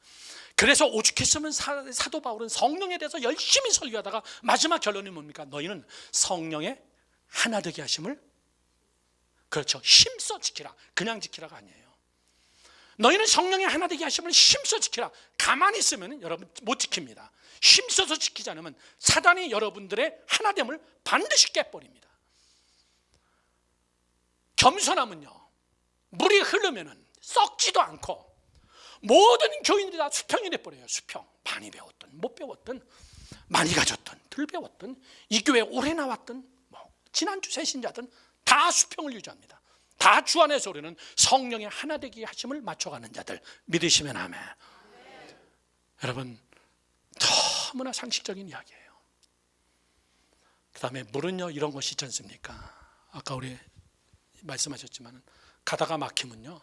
그래서 오죽했으면 사도 바울은 성령에 대해서 열심히 설교하다가 마지막 결론이 뭡니까? 너희는 성령의 하나 되게 하심을, 그렇죠, 힘써 지키라. 그냥 지키라가 아니에요. 너희는 성령의 하나 되게 하심을 힘써 지키라. 가만히 있으면 여러분 못 지킵니다. 힘써서 지키지 않으면 사단이 여러분들의 하나됨을 반드시 깨버립니다. 겸손함은요, 물이 흐르면 썩지도 않고 모든 교인들이 다 수평이 돼버려요. 수평. 많이 배웠든 못 배웠든, 많이 가졌든 덜 배웠든, 이 교회에 오래 나왔든 지난주 새신자든 다 수평을 유지합니다. 다 주 안에서 우리는 성령의 하나 되기 하심을 맞춰가는 자들, 믿으시면 아멘. 여러분, 너무나 상식적인 이야기예요. 그 다음에 물은요, 이런 것이 있지 않습니까? 아까 우리 말씀하셨지만 가다가 막히면요,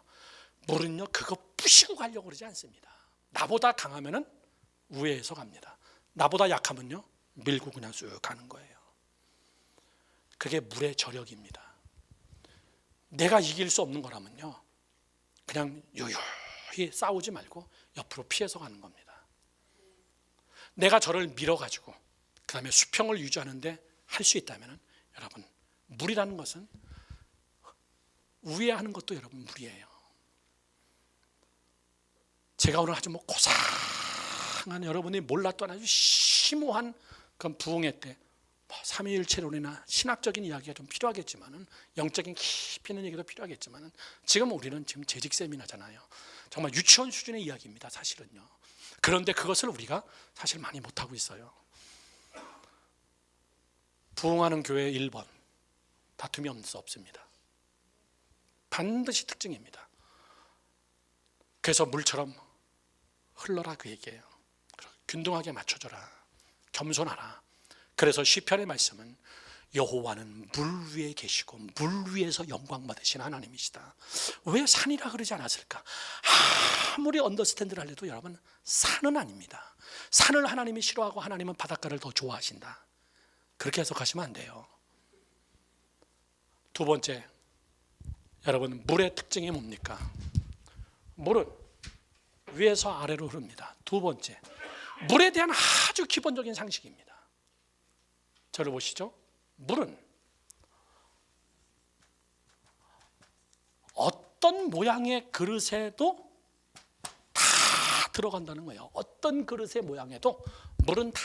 물은요 그거 부시고 가려고 그러지 않습니다. 나보다 강하면은 우회해서 갑니다. 나보다 약하면요 밀고 그냥 쑥 가는 거예요. 그게 물의 저력입니다. 내가 이길 수 없는 거라면요, 그냥 유유히 싸우지 말고 옆으로 피해서 가는 겁니다. 내가 저를 밀어가지고 그 다음에 수평을 유지하는데 할 수 있다면, 여러분, 물이라는 것은 우회하는 것도 여러분 물이에요. 제가 오늘 아주 고상한, 여러분이 몰랐던 아주 심오한 그런 부흥회 때 삼위일체론이나 신학적인 이야기가 좀 필요하겠지만은, 영적인 깊이 있는 얘기도 필요하겠지만은, 지금 우리는 지금 재직 세미나잖아요. 정말 유치원 수준의 이야기입니다, 사실은요. 그런데 그것을 우리가 사실 많이 못하고 있어요. 부흥하는 교회 1번, 다툼이 없습니다. 반드시 특징입니다. 그래서 물처럼 흘러라 그 얘기예요. 균등하게 맞춰줘라, 겸손하라. 그래서 시편의 말씀은 여호와는 물 위에 계시고 물 위에서 영광 받으신 하나님이시다. 왜 산이라 그러지 않았을까? 아무리 언더스탠드를 하려도 여러분, 산은 아닙니다. 산을 하나님이 싫어하고 하나님은 바닷가를 더 좋아하신다. 그렇게 해석하시면 안 돼요. 두 번째, 여러분, 물의 특징이 뭡니까? 물은 위에서 아래로 흐릅니다. 두 번째, 물에 대한 아주 기본적인 상식입니다. 저를 보시죠. 물은 어떤 모양의 그릇에도 다 들어간다는 거예요. 어떤 그릇의 모양에도 물은 다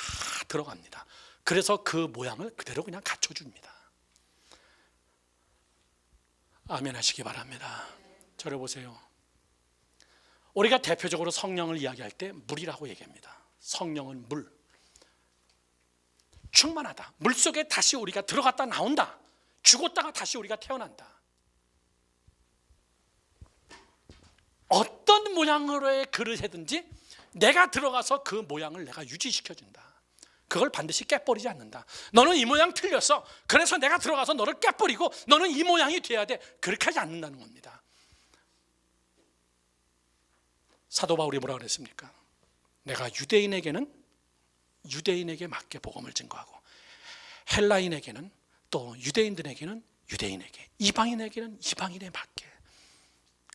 들어갑니다. 그래서 그 모양을 그대로 그냥 갖춰줍니다. 아멘 하시기 바랍니다. 저를 보세요. 우리가 대표적으로 성령을 이야기할 때 물이라고 얘기합니다. 성령은 물, 충만하다. 물속에 다시 우리가 들어갔다 나온다. 죽었다가 다시 우리가 태어난다. 어떤 모양으로의 그릇이든지 내가 들어가서 그 모양을 내가 유지시켜준다. 그걸 반드시 깨버리지 않는다. 너는 이 모양 틀렸어. 그래서 내가 들어가서 너를 깨버리고 너는 이 모양이 돼야 돼. 그렇게 하지 않는다는 겁니다. 사도 바울이 뭐라고 그랬습니까? 내가 유대인에게 맞게 복음을 증거하고, 헬라인에게는, 또 유대인들에게는 유대인에게, 이방인에게는 이방인에 맞게,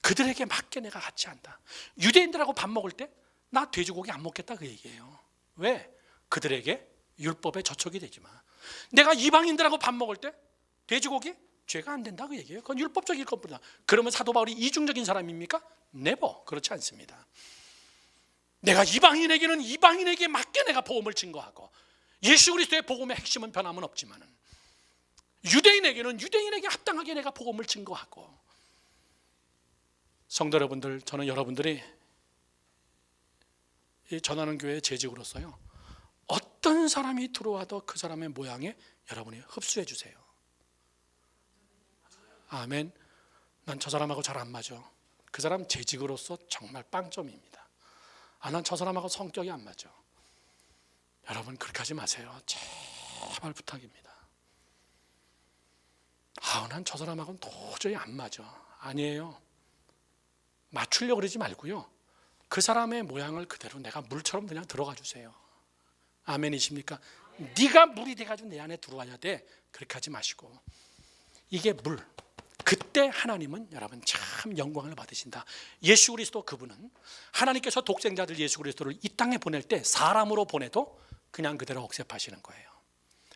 그들에게 맞게 내가 같이 한다. 유대인들하고 밥 먹을 때 나 돼지고기 안 먹겠다 그 얘기예요. 왜? 그들에게 율법에 저촉이 되지만, 내가 이방인들하고 밥 먹을 때 돼지고기 죄가 안 된다 그 얘기예요. 그건 율법적일 것보다. 그러면 사도 바울이 이중적인 사람입니까? 네버, 그렇지 않습니다. 내가 이방인에게는 이방인에게 맞게 내가 복음을 증거하고, 예수 그리스도의 복음의 핵심은 변함은 없지만 유대인에게는 유대인에게 합당하게 내가 복음을 증거하고. 성도 여러분들, 저는 여러분들이 이 전하는 교회의 재직으로서요, 어떤 사람이 들어와도 그 사람의 모양에 여러분이 흡수해 주세요. 아멘. 난 저 사람하고 잘 안 맞아. 그 사람 재직으로서 정말 빵점입니다. 난 저 사람하고 성격이 안 맞아. 여러분, 그렇게 하지 마세요. 제발 부탁입니다. 난 저 사람하고는 도저히 안 맞아. 아니에요. 맞추려고 그러지 말고요, 그 사람의 모양을 그대로 내가 물처럼 그냥 들어가 주세요. 아멘이십니까? 네가 물이 돼가지고 내 안에 들어와야 돼. 그렇게 하지 마시고, 이게 물, 그때 하나님은 여러분 참 영광을 받으신다. 예수 그리스도, 그분은 하나님께서 독생자들 예수 그리스도를 이 땅에 보낼 때 사람으로 보내도 그냥 그대로 억셉하시는 거예요.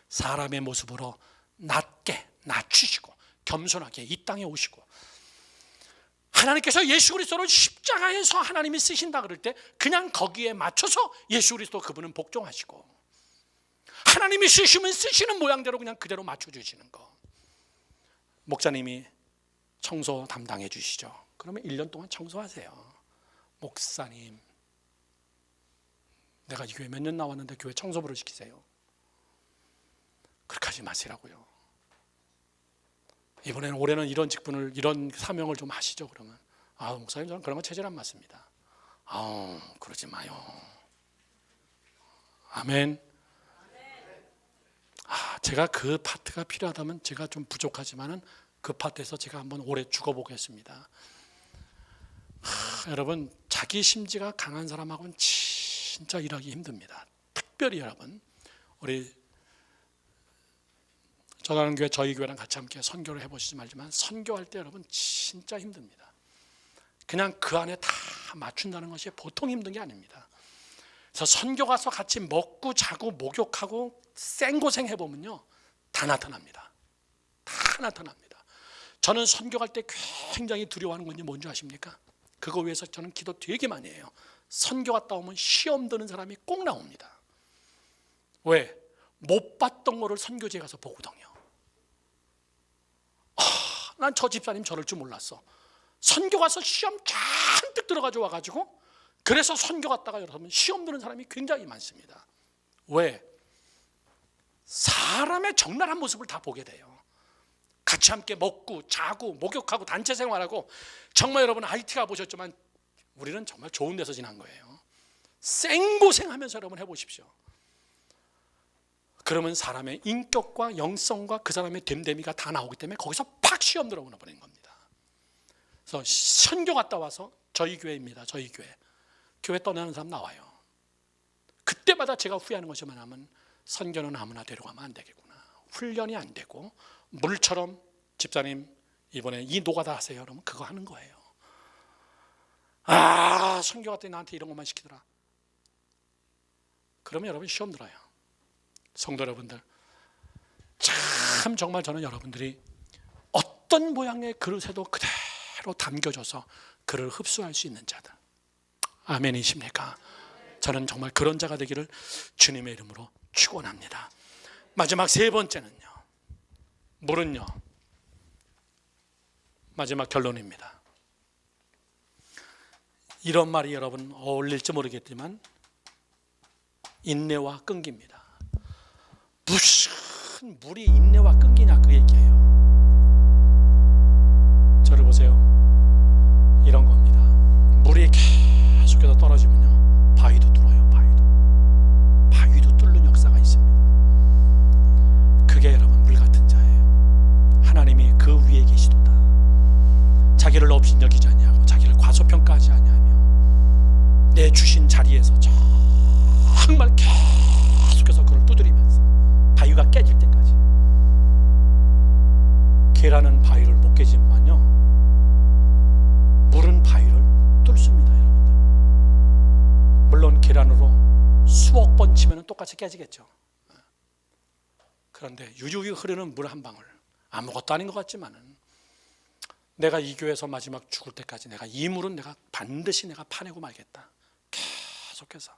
사람의 모습으로 낮게 낮추시고 겸손하게 이 땅에 오시고, 하나님께서 예수 그리스도를 십자가에서 하나님이 쓰신다 그럴 때 그냥 거기에 맞춰서 예수 그리스도 그분은 복종하시고, 하나님이 쓰시면 쓰시는 모양대로 그냥 그대로 맞춰주시는 거. 목사님이 청소 담당해 주시죠. 그러면 1년 동안 청소하세요. 목사님, 내가 이 교회 몇 년 나왔는데 교회 청소부를 시키세요. 그렇게 하지 마시라고요. 이번에는 올해는 이런 직분을, 이런 사명을 좀 하시죠. 그러면 목사님, 저는 그런 거 체질 안 맞습니다. 그러지 마요. 아멘. 제가 그 파트가 필요하다면 제가 좀 부족하지만은 그 파트에서 제가 한번 오래 죽어보겠습니다. 여러분, 자기 심지가 강한 사람하고는 진짜 일하기 힘듭니다. 특별히 여러분, 우리 전하는 교회, 저희 교회랑 같이 함께 선교를 해보시지 말지만, 선교할 때 여러분 진짜 힘듭니다. 그냥 그 안에 다 맞춘다는 것이 보통 힘든 게 아닙니다. 그래서 선교 가서 같이 먹고 자고 목욕하고 생고생 해보면요, 다 나타납니다. 다 나타납니다. 저는 선교 갈 때 굉장히 두려워하는 건지 뭔지 아십니까? 그거 위해서 저는 기도 되게 많이 해요. 선교 갔다 오면 시험 드는 사람이 꼭 나옵니다. 왜? 못 봤던 거를 선교지에 가서 보거든요. 난 저 집사님 저럴 줄 몰랐어. 선교 가서 시험 잔뜩 들어가지고 와가지고, 그래서 선교 갔다가 여러분 시험 드는 사람이 굉장히 많습니다. 왜? 사람의 적나라한 모습을 다 보게 돼요. 같이 함께 먹고 자고 목욕하고 단체 생활하고, 정말 여러분 IT가 보셨지만 우리는 정말 좋은 데서 지난 거예요. 생고생하면서 여러분 해보십시오. 그러면 사람의 인격과 영성과 그 사람의 됨됨이가 다 나오기 때문에 거기서 팍 시험 들어오나 버리는 겁니다. 그래서 선교 갔다 와서, 저희 교회입니다. 저희 교회 떠나는 사람 나와요. 그때마다 제가 후회하는 것이 뭐냐면, 선교는 아무나 데려가면 안 되겠구나. 훈련이 안 되고 물처럼 집사님 이번에 이 노가다 하세요. 그러면 그거 하는 거예요. 선교 갔더니 나한테 이런 것만 시키더라. 그러면 여러분 시험 들어요. 성도 여러분들, 참 정말 저는 여러분들이 어떤 모양의 그릇에도 그대로 담겨져서 그를 흡수할 수 있는 자들, 아멘이십니까? 저는 정말 그런 자가 되기를 주님의 이름으로 축원합니다. 마지막 세 번째는요, 물은요, 마지막 결론입니다. 이런 말이 여러분 어울릴지 모르겠지만 인내와 끈기입니다. 무슨 물이 인내와 끈기냐 그 얘기예요. 저를 보세요. 이런 겁니다. 물이 계속해서 떨어지면요, 바위도 뚫어요. 바위도 뚫는 역사가 있습니다. 그게 여러분 물 같은 자예요. 하나님이 그 위에 계시도다. 자기를 없인 여기지 아니하고 자기를 과소평가하지 아니하며 내 주신 자리에서 정말 계속해서 그를 두드리면서 바위가 깨질 때까지. 계란은 바위를 못 깨지만요, 물은 바위를 뚫습니다. 여러분들, 물론 계란으로 수억 번 치면 똑같이 깨지겠죠. 그런데 유유히 흐르는 물 한 방울, 아무것도 아닌 것 같지만은 내가 이 교회에서 마지막 죽을 때까지 내가 이 물은 내가 반드시 내가 파내고 말겠다. 계속해서.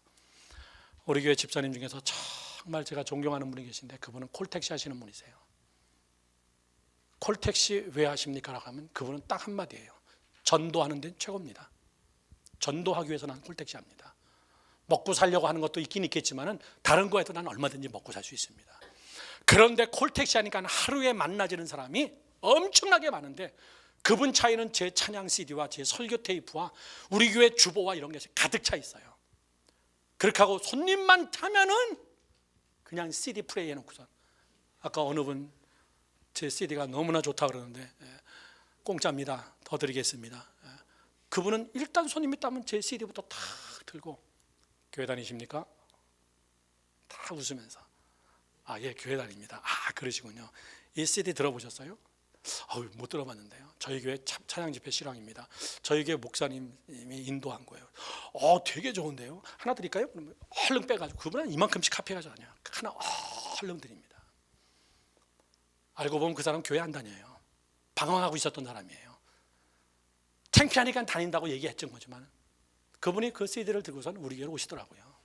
우리 교회 집사님 중에서 정말 제가 존경하는 분이 계신데, 그분은 콜택시 하시는 분이세요. 콜택시 왜 하십니까? 라고 하면 그분은 딱 한마디예요. 전도하는 데는 최고입니다. 전도하기 위해서 난 콜택시 합니다. 먹고 살려고 하는 것도 있긴 있겠지만은 다른 거에도 난 얼마든지 먹고 살 수 있습니다. 그런데 콜택시 하니까 하루에 만나지는 사람이 엄청나게 많은데, 그분 차이는 제 찬양 CD와 제 설교 테이프와 우리 교회 주보와 이런 게 가득 차 있어요. 그렇게 하고 손님만 타면은 그냥 CD 플레이 해놓고서, 아까 어느 분 제 CD가 너무나 좋다 그러는데, 공짜입니다. 더 드리겠습니다. 그분은 일단 손님이 따면 제 CD부터 탁 들고, 교회 다니십니까? 다 웃으면서, 예, 교회 다닙니다. 그러시군요. 이 CD 들어보셨어요? 못 들어봤는데요. 저희 교회 찬양 집회 실황입니다. 저희 교회 목사님이 인도한 거예요. 되게 좋은데요. 하나 드릴까요? 그러면 얼른 빼가지고, 그분은 이만큼씩 카피해가지고 하나 얼른 드립니다. 알고 보면 그 사람 교회 안 다녀요. 방황하고 있었던 사람이에요. 창피하니까 다닌다고 얘기했던 거지만 그분이 그 CD를 들고서는 우리 교회로 오시더라고요.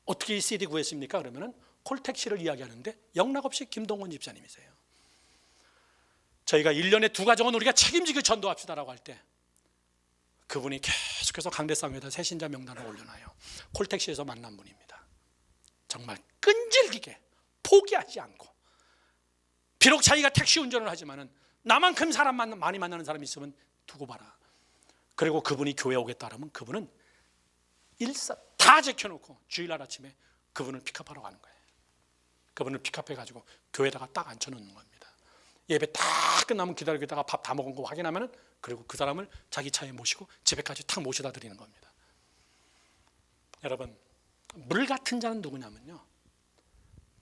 어떻게 이 CD 구했습니까? 그러면은 콜택시를 이야기하는데 영락없이 김동원 집사님이세요. 저희가 1년에 2가정은 우리가 책임지게 전도합시다라고 할 때 그분이 계속해서 강대상에다 새신자 명단을 올려놔요. 콜택시에서 만난 분입니다. 정말 끈질기게 포기하지 않고, 비록 자기가 택시 운전을 하지만은 나만큼 사람 많이 만나는 사람이 있으면 두고 봐라. 그리고 그분이 교회 오겠다 그러면 그분은 일사 다 제껴놓고 주일날 아침에 그분을 픽업하러 가는 거예요. 그분을 픽업해가지고 교회에다가 딱 앉혀놓는 겁니다. 예배 다 끝나면 기다리다가 밥 다 먹은 거 확인하면은, 그리고 그 사람을 자기 차에 모시고 집에까지 탁 모셔다 드리는 겁니다. 여러분, 물 같은 자는 누구냐면요,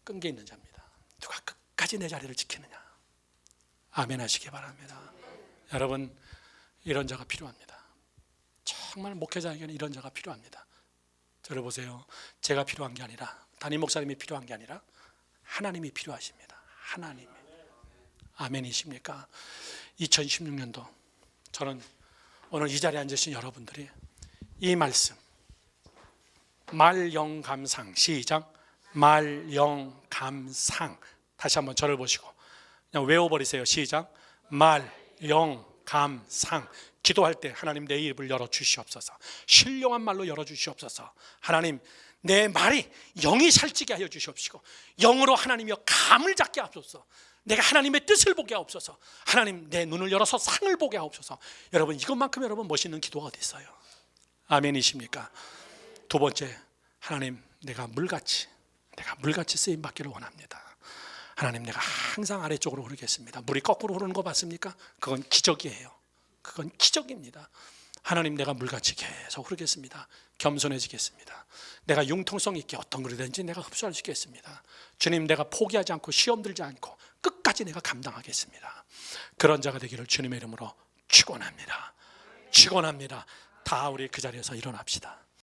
끈기 있는 자입니다. 누가 끝까지 내 자리를 지키느냐. 아멘 하시기 바랍니다. 여러분, 이런 자가 필요합니다. 정말 목회자에게는 이런 자가 필요합니다. 저를 보세요. 제가 필요한 게 아니라, 담임 목사님이 필요한 게 아니라 하나님이 필요하십니다. 하나님이. 아멘이십니까? 2016년도 저는 오늘 이 자리에 앉으신 여러분들이 이 말씀, 말영감상. 시작. 말영감상. 다시 한번 저를 보시고 그냥 외워버리세요. 시작. 말영감상. 기도할 때 하나님 내 입을 열어주시옵소서. 신령한 말로 열어주시옵소서. 하나님 내 말이 영이 살찌게 하여 주시옵시고 영으로 하나님이여 감을 잡게 하옵소서. 내가 하나님의 뜻을 보게 하옵소서. 하나님 내 눈을 열어서 상을 보게 하옵소서. 여러분 이것만큼 여러분 멋있는 기도가 어디 있어요? 아멘이십니까? 두 번째, 하나님 내가 물같이 쓰임 받기를 원합니다. 하나님 내가 항상 아래쪽으로 흐르겠습니다. 물이 거꾸로 흐르는 거 봤습니까? 그건 기적이에요. 그건 기적입니다. 하나님 내가 물같이 계속 흐르겠습니다. 겸손해지겠습니다. 내가 융통성 있게 어떤 글이든지 내가 흡수할 수 있겠습니다. 주님 내가 포기하지 않고 시험 들지 않고 끝까지 내가 감당하겠습니다. 그런 자가 되기를 주님의 이름으로 축원합니다. 축원합니다. 다 우리 그 자리에서 일어납시다.